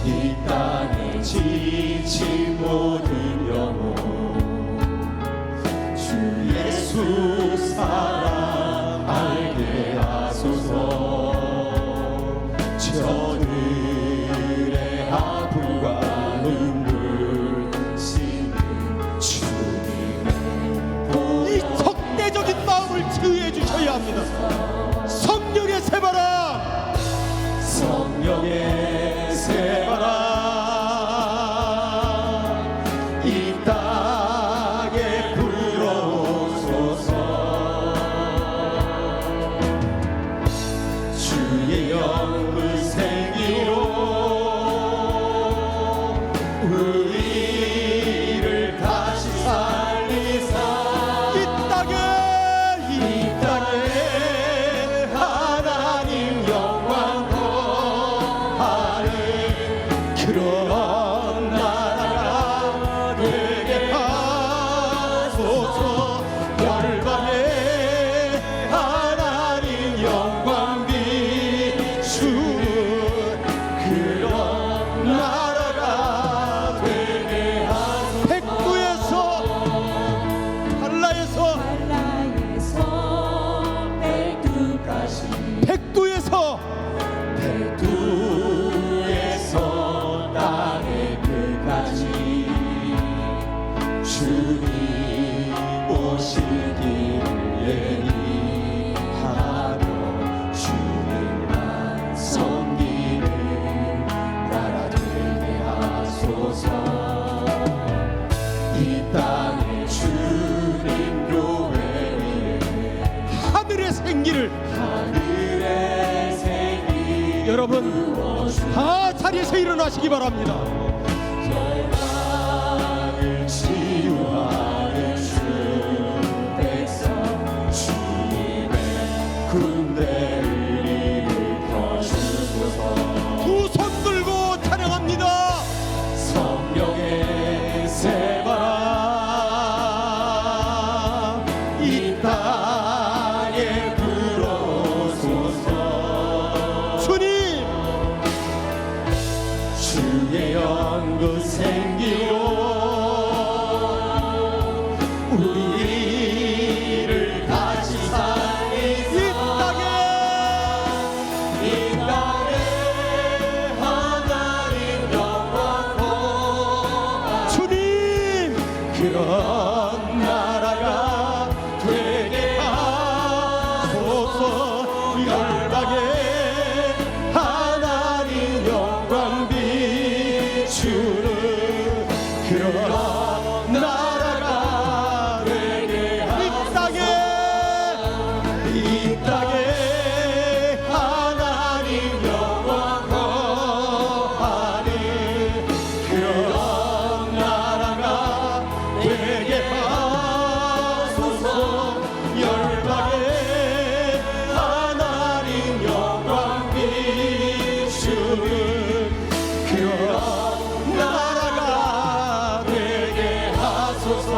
이 땅에 지친 모든 영혼 주 예수 사랑 알게 하소서. 저들의 아픔과 눈물 씻는 주님의 이 적대적인 마음을 치유해 주셔야 합니다. 성령의 새바람, 성령의 새바람 이 땅에 불어오소서. 주의 영을 생기로 우리를 다시 살리사. 이 땅에 하나님 영광 거하는 그런 나라가 되게 하소서. 열방에 하나님 영광 비추는 그런 나라가 되게 하소서. 백두에서 한라에서 백두까지 백두에서 땅의 끝까지 주님 오시길 예비하며 주님만 섬기는 나라 되게 하소서. 이 땅에 주님 교회 위에 하늘의 생기를 여러분 다 자리에서 일어나시기 바랍니다. 절망을 치유하는 주 백성 주님의 군대를 일으켜 주소서. 두 손 들고 찬양합니다. 성령의 새바람 이 땅에 불어오소서. 주님 하소서. 열방에 하나님 영광 비추는 그런 나라가 되게 하소서. 이 땅에 하나님 영광 거하는 그런 나라가 되게 하소서. 열방에 하나님 영광 비추는 그런 나라가 되게 하소서.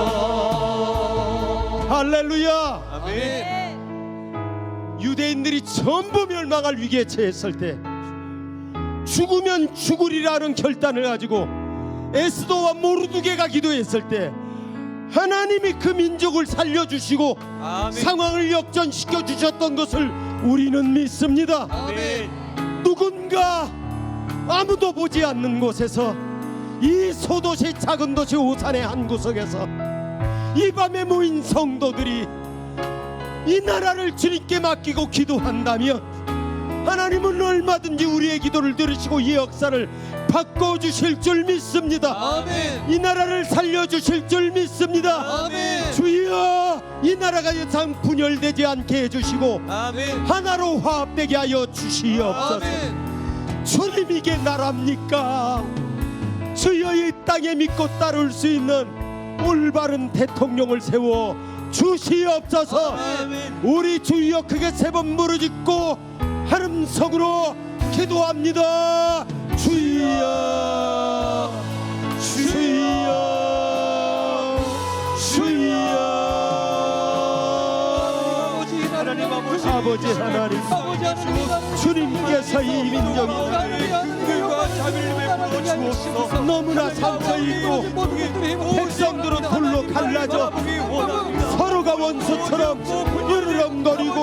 할렐루야. 아멘. 유대인들이 전부 멸망할 위기에 처했을 때 죽으면 죽으리라는 결단을 가지고 에스더와 모르드게가 기도했을 때 하나님이 그 민족을 살려주시고 아멘. 상황을 역전시켜 주셨던 것을 우리는 믿습니다. 아멘. 누군가 아무도 보지 않는 곳에서 이 소도시 작은 도시 오산의 한 구석에서 이 밤에 모인 성도들이 이 나라를 주님께 맡기고 기도한다면 하나님은 얼마든지 우리의 기도를 들으시고 이 역사를 바꿔주실 줄 믿습니다. 아멘. 이 나라를 살려주실 줄 믿습니다. 아멘. 주여, 이 나라가 이상 분열되지 않게 해주시고 아멘. 하나로 화합되게 하여 주시옵소서. 아멘. 주님, 이게 나라입니까? 주여, 이 땅에 믿고 따를 수 있는 올바른 대통령을 세워 주시옵소서. 아멘. 우리 주여 크게 세 번 무릎짓고 한 음성으로 기도합니다. 주여, 주여, 주여. 하나님 아버지, 아버지 하나님, 주님께서 이 민족이 근근과 자비를 베풀어 주옵소서. 너무나 상처 있고 백성들은 돌로 갈라져 서로가 원수처럼 으르렁거리고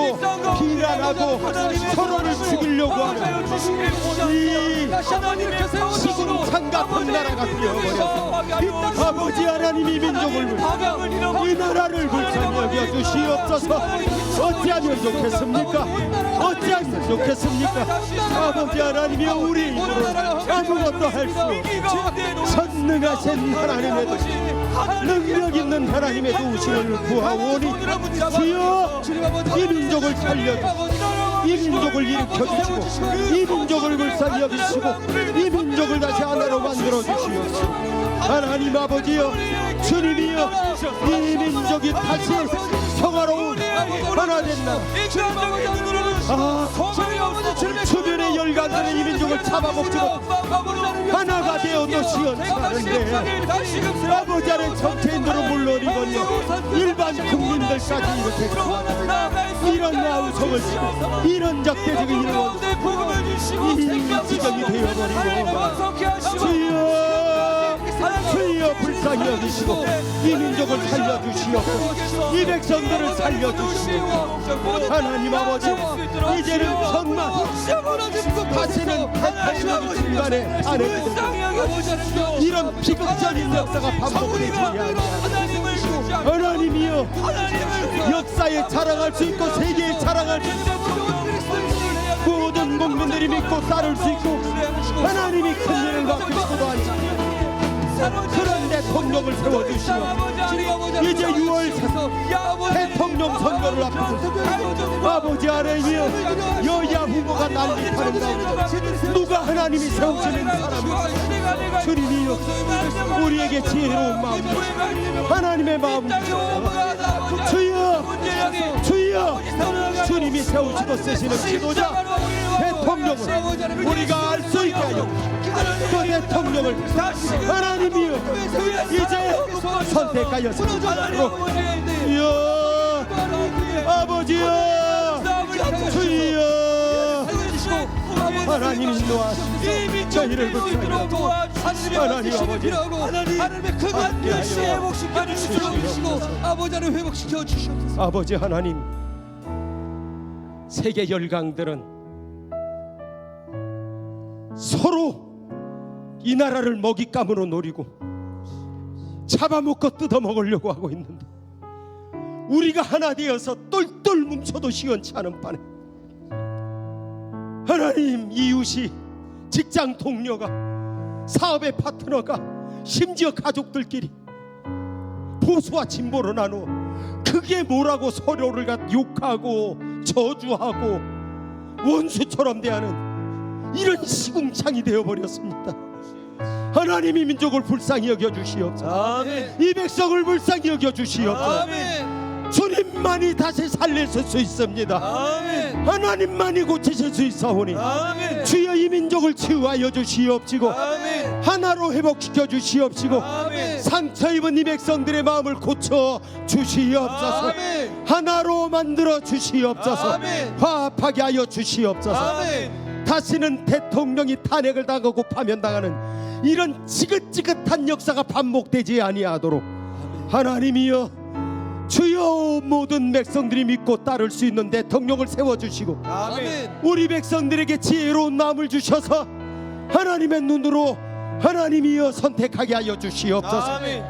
비난하고 서로를 죽이려고 하는 이 시궁창 같은 나라가 되어버렸어. 아버지 하나님이 민족을 이 나라를 불쌍히 여겨주시옵소서. 어찌하면 좋겠습니까? 어찌하면 좋겠습니까? 아버지 하나님이 우리 입으로 아무것도 할 수 없고 선능하신 하나님의 도우심, 능력 있는 하나님의 도우심을 구하오니 주여, 이 민족을 살려주시고 이 민족을 일으켜주시고 이 민족을 불쌍히 여기시고 이 민족을 다시 하나로 만들어주시옵소서. 하나님 아버지여, 주님이여, 이 민족이 다시 평화로운 하나된 나라, 주변의 열강들은 이 민족을 잡아먹지 못하고 하나가 되어도 시원찮은데 아버지 안에 정치인들은 물론이거니와 일반 국민들까지 이렇게 이런 야우성을 치고 이런 적대적인 이런 이 지경이 되어버리고 주여 불쌍히 여기시고 이 민족을 살려주시옵소서. 이 백성들을 살려주시옵소서. 하나님 아버지, 이제는 정말 다시는 중간에 안 해도 이런 비극적인 역사가 반복되지 아니하고 하나님이여, 역사에 자랑할 수 있고 세계에 자랑할 수 있고 모든 국민들이 믿고 따를 수 있고 하나님이 큰 일을 맡기시고도 하시고 그런 대통령을 세워주시오. 이제 6월 대통령 선거를 앞두고 아버지 하나님이여, 여야 후보가 난립하는 가운데 누가 하나님이 세우시는 사람이 주님이여, 우리에게 지혜로운 마음, 하나님의 마음 주여, 주여, 주님이 세우시고 쓰시는 지도자 대통령을 우리가 알 수 있게 하여 그 대통령을 하나님이여 이제 선택하여 주여, 아버지여, 주여, 하나님 인도하시고 저희를 붙잡고 하나님 아버지 하나님의 그만 열심히 회복시켜 주시옵시고 아버지를 회복시켜 주시옵소서. 아버지 하나님, 세계 열강들은 서로 이 나라를 먹잇감으로 노리고 잡아먹고 뜯어먹으려고 하고 있는데 우리가 하나 되어서 똘똘 똘똘 뭉쳐도 시원치 않은 판에 하나님, 이웃이, 직장 동료가, 사업의 파트너가, 심지어 가족들끼리 보수와 진보로 나누어 그게 뭐라고 서로를 욕하고 저주하고 원수처럼 대하는 이런 시궁창이 되어버렸습니다. 하나님, 이 민족을 불쌍히 여겨주시옵소서. 아멘. 이 백성을 불쌍히 여겨주시옵소서. 아멘. 주님만이 다시 살리실 수 있습니다. 아멘. 하나님만이 고치실 수 있사오니 아멘. 주여 이 민족을 치유하여 주시옵시고 아멘. 하나로 회복시켜 주시옵시고 아멘. 상처 입은 이 백성들의 마음을 고쳐 주시옵소서. 아멘. 하나로 만들어 주시옵소서. 아멘. 화합하게 하여 주시옵소서. 아멘. 다시는 대통령이 탄핵을 당하고 파면당하는 이런 지긋지긋한 역사가 반복되지 아니하도록 하나님이여, 주여 모든 백성들이 믿고 따를 수 있는 대통령을 세워주시고 아멘. 우리 백성들에게 지혜로운 마음을 주셔서 하나님의 눈으로 하나님이여 선택하게 하여 주시옵소서. 아멘.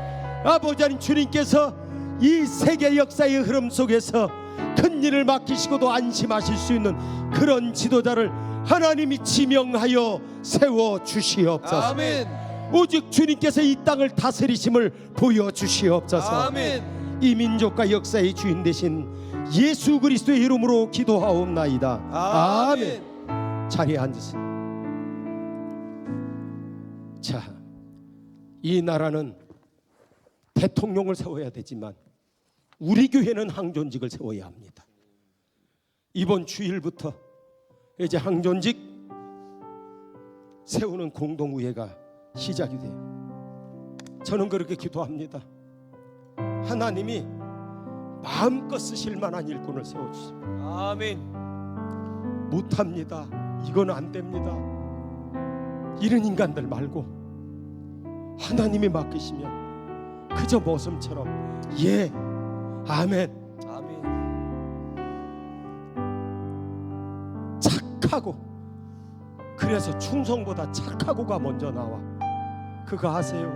아버지 하나님, 주님께서 이 세계 역사의 흐름 속에서 큰 일을 맡기시고도 안심하실 수 있는 그런 지도자를 하나님이 지명하여 세워 주시옵소서. 아멘. 오직 주님께서 이 땅을 다스리심을 보여 주시옵소서. 아멘. 이 민족과 역사의 주인 되신 예수 그리스도의 이름으로 기도하옵나이다. 아멘. 자리에 앉으세요. 자, 이 나라는 대통령을 세워야 되지만 우리 교회는 항존직을 세워야 합니다. 이번 주일부터 이제 항존직 세우는 공동의회가 시작이 돼요. 저는 그렇게 기도합니다. 하나님이 마음껏 쓰실 만한 일꾼을 세워주세요. 아멘. 못합니다, 이건 안 됩니다, 이런 인간들 말고 하나님이 맡기시면 그저 머슴처럼 예, 아멘, 아멘. 착하고, 그래서 충성보다 착하고가 먼저 나와. 그거 아세요?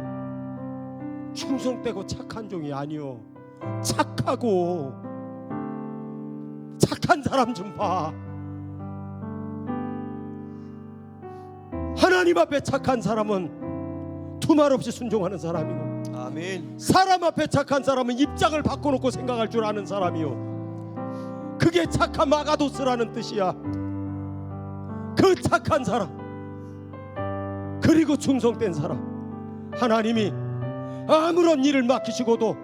충성되고 착한 종이 아니요, 착하고 착한 사람 좀 봐. 하나님 앞에 착한 사람은 두말 없이 순종하는 사람이고, 아멘. 사람 앞에 착한 사람은 입장을 바꿔놓고 생각할 줄 아는 사람이요, 그게 착한 마가도스라는 뜻이야. 그 착한 사람, 그리고 충성된 사람, 하나님이 아무런 일을 맡기시고도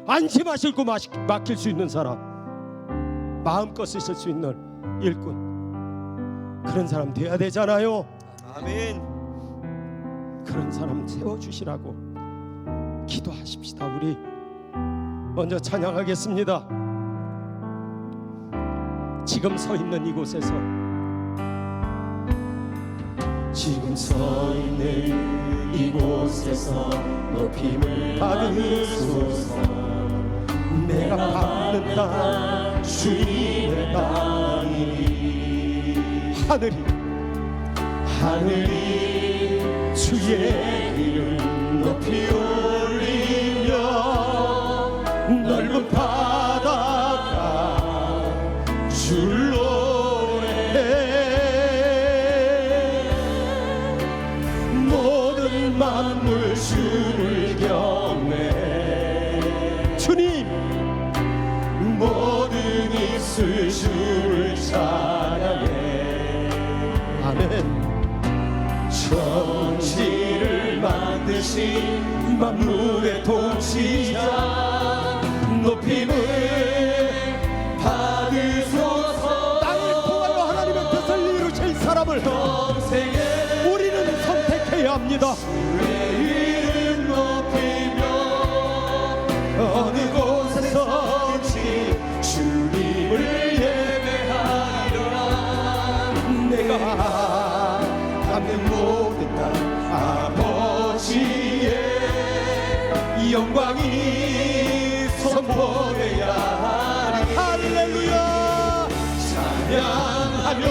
안심하시고 맡길 수 있는 사람, 마음껏 쓰실 수 있는 일꾼, 그런 사람 돼야 되잖아요. 아멘. 그런 사람 세워주시라고 기도하십시다. 우리 먼저 찬양하겠습니다. 지금 서 있는 이곳에서, 지금 서 있는 이곳에서 높임을 받으소서. 내가 받는 땅 주님의 땅이니 하늘이 주의 이름 높이 올리며 넓은 바다가 줄 노래해. 모든 만물 주를 경외. 주님, 모든 입술 주를 찬양해. 아멘. 천지를 만드신 만물의 통치자 높임을 받으소서. 땅을 통하여 하나님의 뜻을 이루실 사람을 평생에 우리는 선택해야 합니다. 주의 이름 높이며 어느 곳에서든지 주님을 예배하리라. 내가 받는 모든 땅 아버지의 영광이 선포되야 하리. 할렐루야. 찬양하며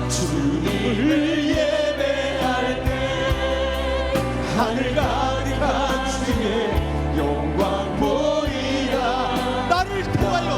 주님을 예배할 때 하늘 가득한 주의 영광 보이라. 나를 통하여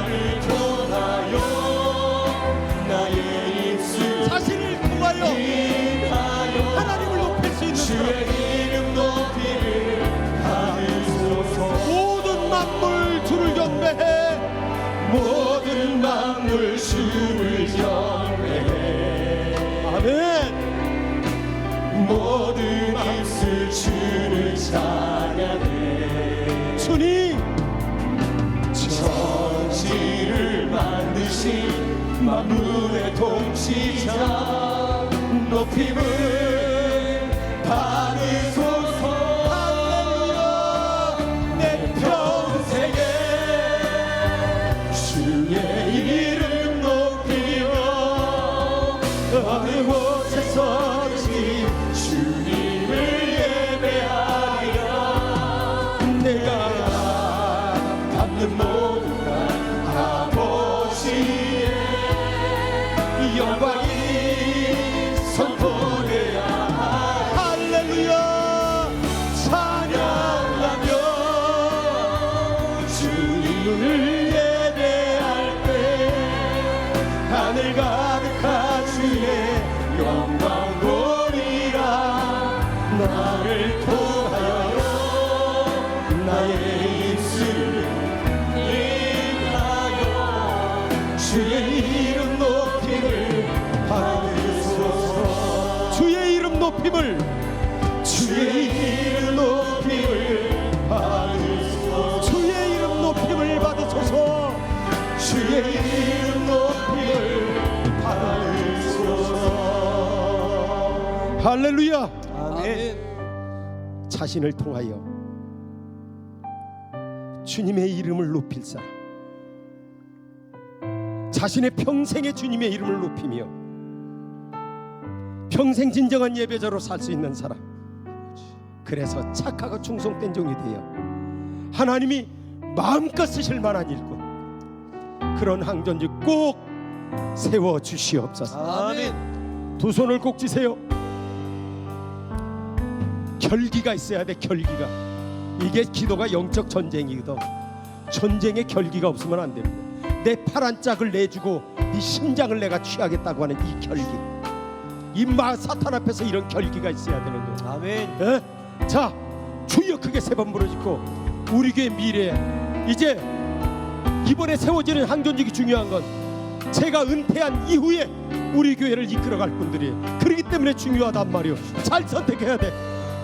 만물의 통치자 높임을 받으소서. 할렐루야. 내 평생에 주의 이름 높이며 어느 곳에서든지 주님을 예배하리라. 내가 받는 모든 것 아버지의 영광이 선포되야 하리. 할렐루야. 찬양하며 주님을 예배할 때 하늘 가득한 주의 영광 보리라. 나를 통하여 나의 입술을 인하여 주의 이름 높임을 받으소서. 주의 이름 높임을 받으소서. 주의 이름 높임을 받으소서. 주의 이름 높임을 받으소서. 할렐루야. 아멘. 자신을 통하여 주님의 이름을 높일 사람, 자신의 평생에 주님의 이름을 높이며 평생 진정한 예배자로 살 수 있는 사람, 그래서 착하고 충성된 종이 되어 하나님이 마음껏 쓰실 만한 일꾼, 그런 항전직 꼭 세워주시옵소서. 아멘. 두 손을 꼭 쥐세요. 결기가 있어야 돼. 결기가. 이게 기도가 영적 전쟁이거든. 전쟁에 결기가 없으면 안 됩니다. 내 팔 한 짝을 내주고 네 심장을 내가 취하겠다고 하는 이 결기, 이 사탄 앞에서 이런 결기가 있어야 되는 거예요. 아멘. 에? 자, 주여 크게 세 번 부르짖고 우리 교회 미래에 이제 이번에 세워지는 항전직이 중요한 건 제가 은퇴한 이후에 우리 교회를 이끌어갈 분들이 그렇기 때문에 중요하단 말이요. 잘 선택해야 돼.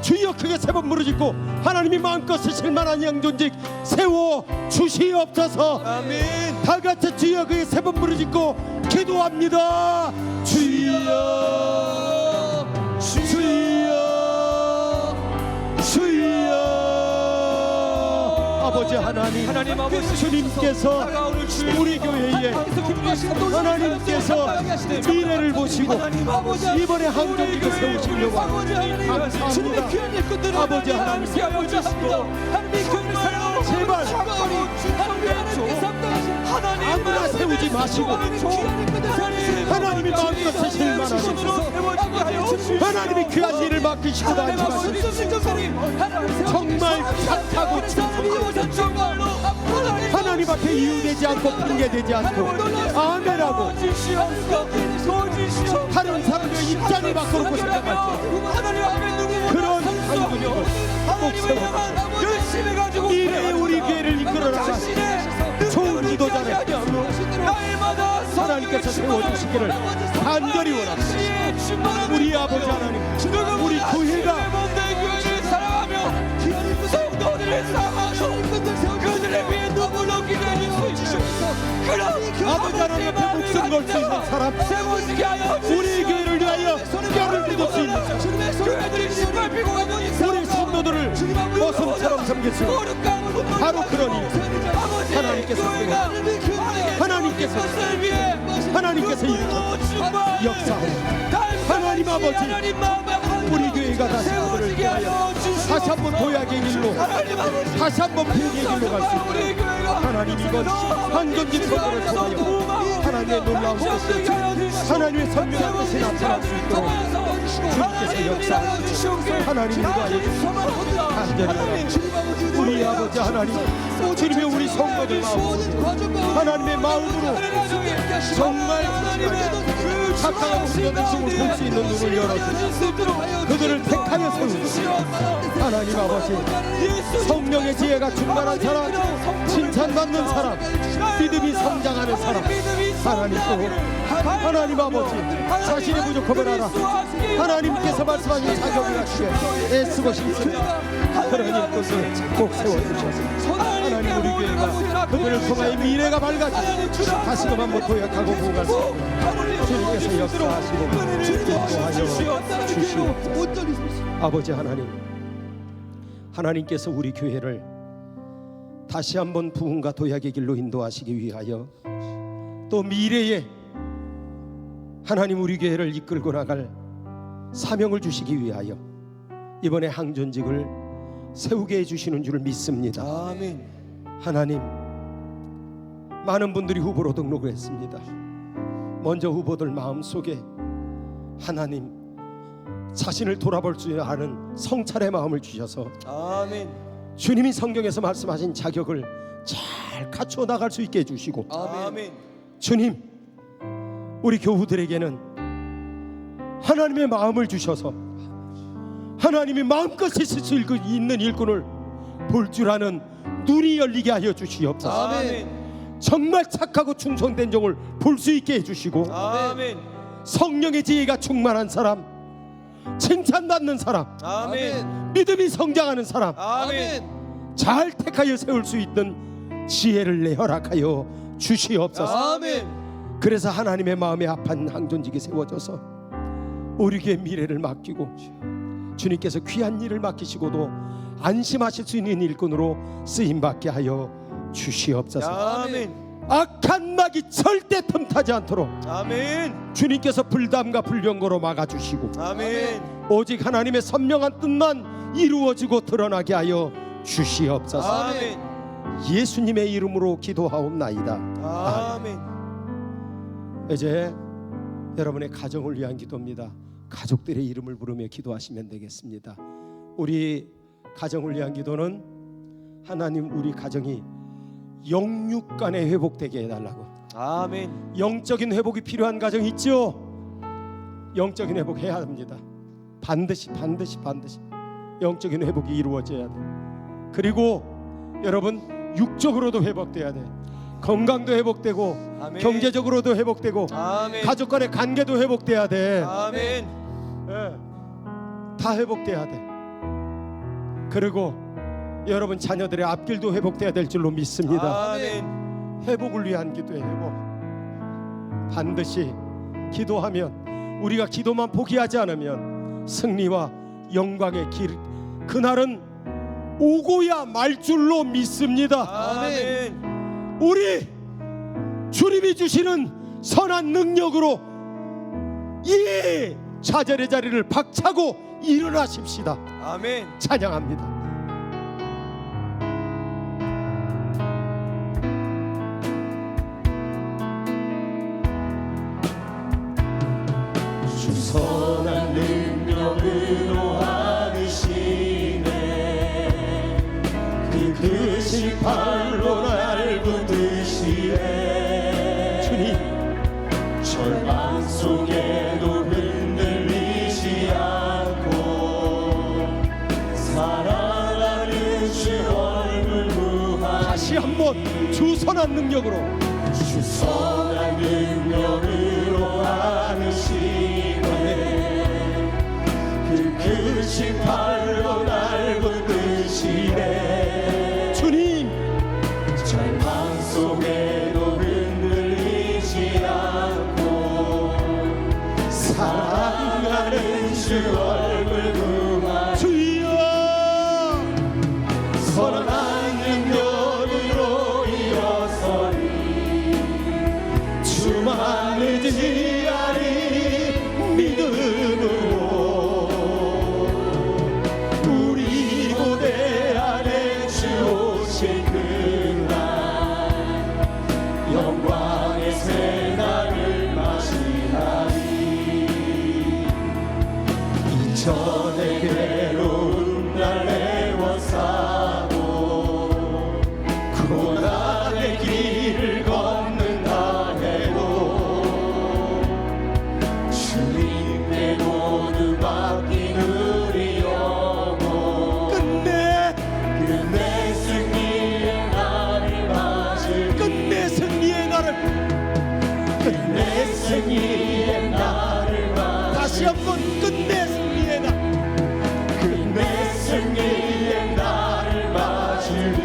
주여 크게 세 번 부르짖고 하나님이 마음껏 쓰실 만한 양존직 세워 주시옵소서. 아멘. 다 같이 주여 크게 세 번 부르짖고 기도합니다. 주여 주여 주여. 아버지 하나님, 아버지, 주님께서 우리 교회에 하나님께서 미래를 보시고 이번에 항전직을 세우시려고 감사합니다. 아버지 하나님, 제발 아무나 세우지 마시고 하나님이 마음껏 쓰실 만한 하나님이 귀한 일을 맡기시고 나아가시고 정말 착하고 충성되고 하나님 앞에 이유되지 않고 핑계되지 않고 아멘하고 다른 사람의 입장을 바꾸고 생각할 때 그런 상분이고 꼭 세워주시고 미래의 우리 교회를 이끌어 나갈 좋은 지도자를 하나님께서 세워주시기를 간절히 원합니다. 우리 아버지 하나님, 우리 교회가 아버지 하나님 앞에 목숨 걸 수 있는 사람, 우리 교회를 위하여 뼈를 묻을 수 있는 우리 성도들을 모습처럼 섬겼으며 바로 그러니 하나님께서 일으켜 역사하여 하나님 아버지 우리 교회가 다시 그들을 위하여 다시 한번 도약의 길로 다시 한번 부흥의 길로 갈 수 있도록 하나님 이번 항전직 선거를 통하여 하나님의 놀라운 것을 하나님의 선명한 것이 나타날 수 있도록 주님께서 역사하시고 하나님 인도하여 주시고 간절히 우리 아버지 하나님, 주님의 우리 성도들 마음 하나님의 마음으로 정말 착하고 훈련되심을 볼 수 있는 눈을 열어주시고 그들을 택하여 세우시고 하나님 아버지 성령의 지혜가 충만한 사람, 칭찬받는 사람, 믿음이 성장하는 사람 하나님 아버지 자신의 부족함을 알아 하나님께서 말씀하신 자격을 갖추게 애쓰고 싶습니다. 그런 일꾼을 꼭 세워주셔서 하나님 우리 교회가 그들을 통하여 미래가 밝아지고 다시금 한번 도약하고 부흥할 수 있는 주님께서 역사하시고 인도하여 주시옵소서. 아버지 하나님, 하나님께서 우리 교회를 다시 한번 부흥과 도약의 길로 인도하시기 위하여 또 미래에 하나님 우리 교회를 이끌고 나갈 사명을 주시기 위하여 이번에 항전직을 세우게 해주시는 줄 믿습니다. 아멘. 하나님, 많은 분들이 후보로 등록을 했습니다. 먼저 후보들 마음속에 하나님 자신을 돌아볼 줄 아는 성찰의 마음을 주셔서 아멘. 주님이 성경에서 말씀하신 자격을 잘 갖춰 나갈 수 있게 해주시고, 아멘. 주님, 우리 교우들에게는 하나님의 마음을 주셔서 하나님이 마음껏 있을 수 있는 일꾼을 볼 줄 아는 눈이 열리게 하여 주시옵소서. 아멘. 정말 착하고 충성된 종을 볼 수 있게 해주시고, 아멘. 성령의 지혜가 충만한 사람, 칭찬받는 사람, 아멘. 믿음이 성장하는 사람, 아멘. 잘 택하여 세울 수 있는 지혜를 내 허락하여 주시옵소서. 아멘. 그래서 하나님의 마음에 합한 항존직이 세워져서 우리 교회 미래를 맡기고 주님께서 귀한 일을 맡기시고도 안심하실 수 있는 일꾼으로 쓰임받게 하여 주시옵소서. 아멘. 악한 낙이 절대 틈타지 않도록 아멘. 주님께서 불담과 불병거로 막아주시고 아멘. 오직 하나님의 선명한 뜻만 이루어지고 드러나게 하여 주시옵소서. 아멘. 예수님의 이름으로 기도하옵나이다. 아멘. 이제 여러분의 가정을 위한 기도입니다. 가족들의 이름을 부르며 기도하시면 되겠습니다. 우리 가정을 위한 기도는 하나님 우리 가정이 영육간에 회복되게 해달라고. 아멘. 영적인 회복이 필요한 가정 있죠? 영적인 회복해야 합니다. 반드시 영적인 회복이 이루어져야 돼. 그리고 여러분 육적으로도 회복돼야 돼. 건강도 회복되고 아멘. 경제적으로도 회복되고 아멘. 가족 간의 관계도 회복돼야 돼. 아멘. 예, 다 회복돼야 돼. 그리고 여러분 자녀들의 앞길도 회복돼야 될 줄로 믿습니다. 아멘. 회복을 위한 기도의 회복. 반드시 기도하면, 우리가 기도만 포기하지 않으면 승리와 영광의 길, 그날은 오고야 말 줄로 믿습니다. 아멘. 우리 주님이 주시는 선한 능력으로 이 좌절의 자리를 박차고 일어나십시다. 아멘. 찬양합니다. 주 선한 능력으로 하시네. 그 크신 팔로 날 붙드시네. 주님, 절망 속에도 흔들리지 않고 사랑하는 주 얼굴 구하니. 다시 한번 주 선한 능력으로, 주 선한 능력으로 하시네. 그 크신 팔로 날 붙드시네. 주님, 절망 속에도 흔들리지 않고 사랑하는 주 얼굴 구하니. 주여, 선한 능력으로 일어서니 주만 의지하리. 믿음으로 우리 고대 안에 주 오실 그날 영광의 새날을 맞이하리. 이전의 괴로운 날 애워싸고 고난의 길을 걷는다 해도 주님께 모두 맡긴 우리 영혼 끝내 승리의 날을 맞을. 끝내 승리의 날을, 끝내 승리의 날을 맞을. 다시 한번 끝내 승리의 날. 끝내 승리의 날을 맞으리.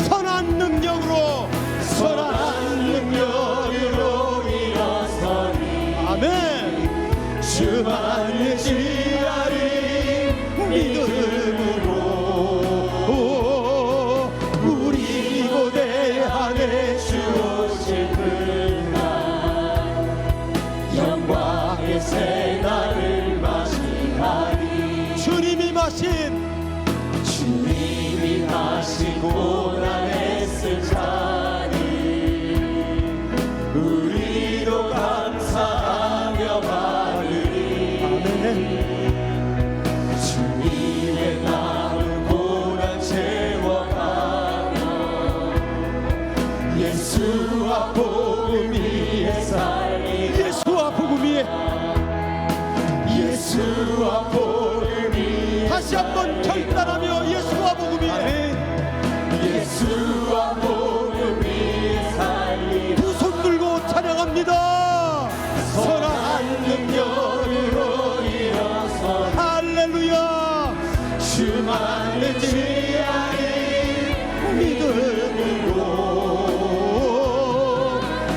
선한 능력 주만을 지하리 믿음으로 우리 고대 안에 주 오실 그날 영광의 새날을 맞이하리 주님이 마신 고난 애쓸 잔을 우리도 감사하며 받으리 아멘. 주님의 남은 고난 채워가며 예수와 복음 위에 살리 예수와 복음 위에 예수와 복음 위에 다시 한번 결단하며 예수와 복음 위에 예수와 복음 위에 살리 두 손 들고 찬양합니다. 선한 능력으로 일어서 할렐루야. 주만을 지하리 믿음으로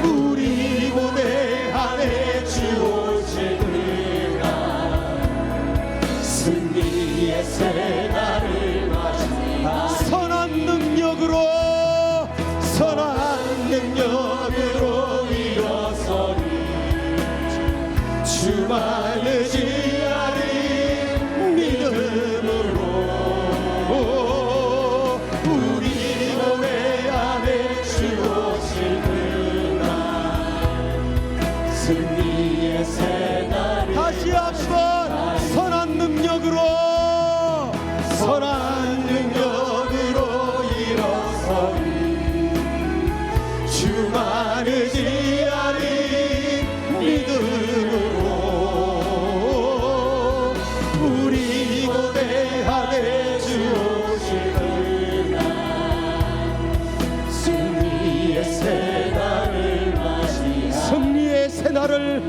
우리 고대 안에 주 오실 그날 승리의 새날을 맞이하리 선한 능력으로 일어서리 주만을 지하리 믿음으로 우리 고대 안에 주 오실 그날 승리의 새날을 다시 한번 선한 능력으로 일어서리 주만을 지하리 믿음으로 우리 고대 안에 주 오실 그날 승리의 새날을 맞이하리 승리의 새날을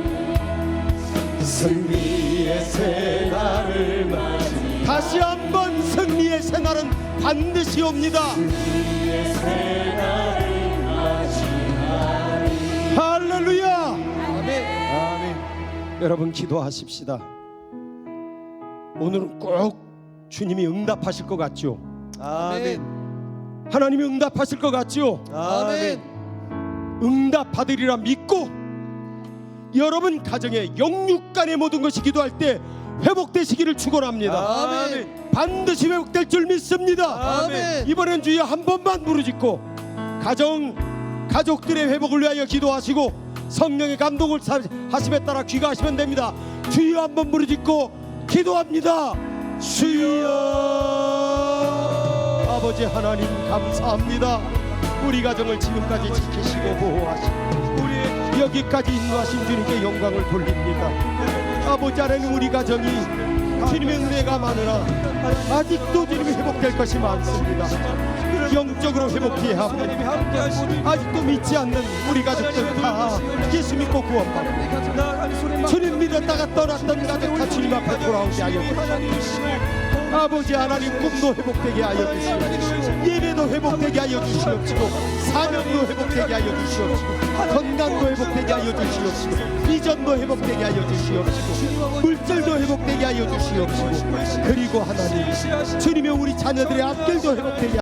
맞이하리 다시 한번 승리의 새날은 반드시 옵니다. 승리의 새날을 맞이하리 할렐루야. 아멘. 여러분 기도하십시다. 오늘은 꼭 주님이 응답하실 것 같죠? 아멘. 하나님이 응답하실 것 같죠? 아멘. 응답받으리라 믿고 여러분 가정에 영육간의 모든 것이 기도할 때 회복되시기를 축원합니다. 아멘. 반드시 회복될 줄 믿습니다. 아멘. 이번엔 주여 한 번만 부르짖고 가족들의 회복을 위하여 기도하시고 성령의 감동을 하심에 따라 귀가하시면 됩니다. 주여 한 번 부르짖고 기도합니다. 주여. 아버지 하나님 감사합니다. 우리 가정을 지금까지 지키시고 보호하시고 우리 여기까지 인도하신 주님께 영광을 돌립니다. 아버지 하나님 우리 가정이 주님의 은혜가 많으나 아직도 주님이 회복될 것이 많습니다. 영적으로 회복해야 합니다. 아직도 믿지 않는 우리 가족들 다 예수 믿고 구원받고 주님 믿었다가 떠났던 가족 다 주님 앞에 돌아오게 하여 주시옵소서. 아버지 하나님 꿈도 회복되게 하여 주시옵시고 예배도 회복되게 하여 주시옵시고 사명도 회복되게 하여 주시옵시고 건강도 회복되게 하여 주시옵시고 비전도 회복되게 하여 주시옵시고 물질도 회복되게 하여 주시옵시고 그리고 하나님 주님의 우리 자녀들의 앞길도 회복되게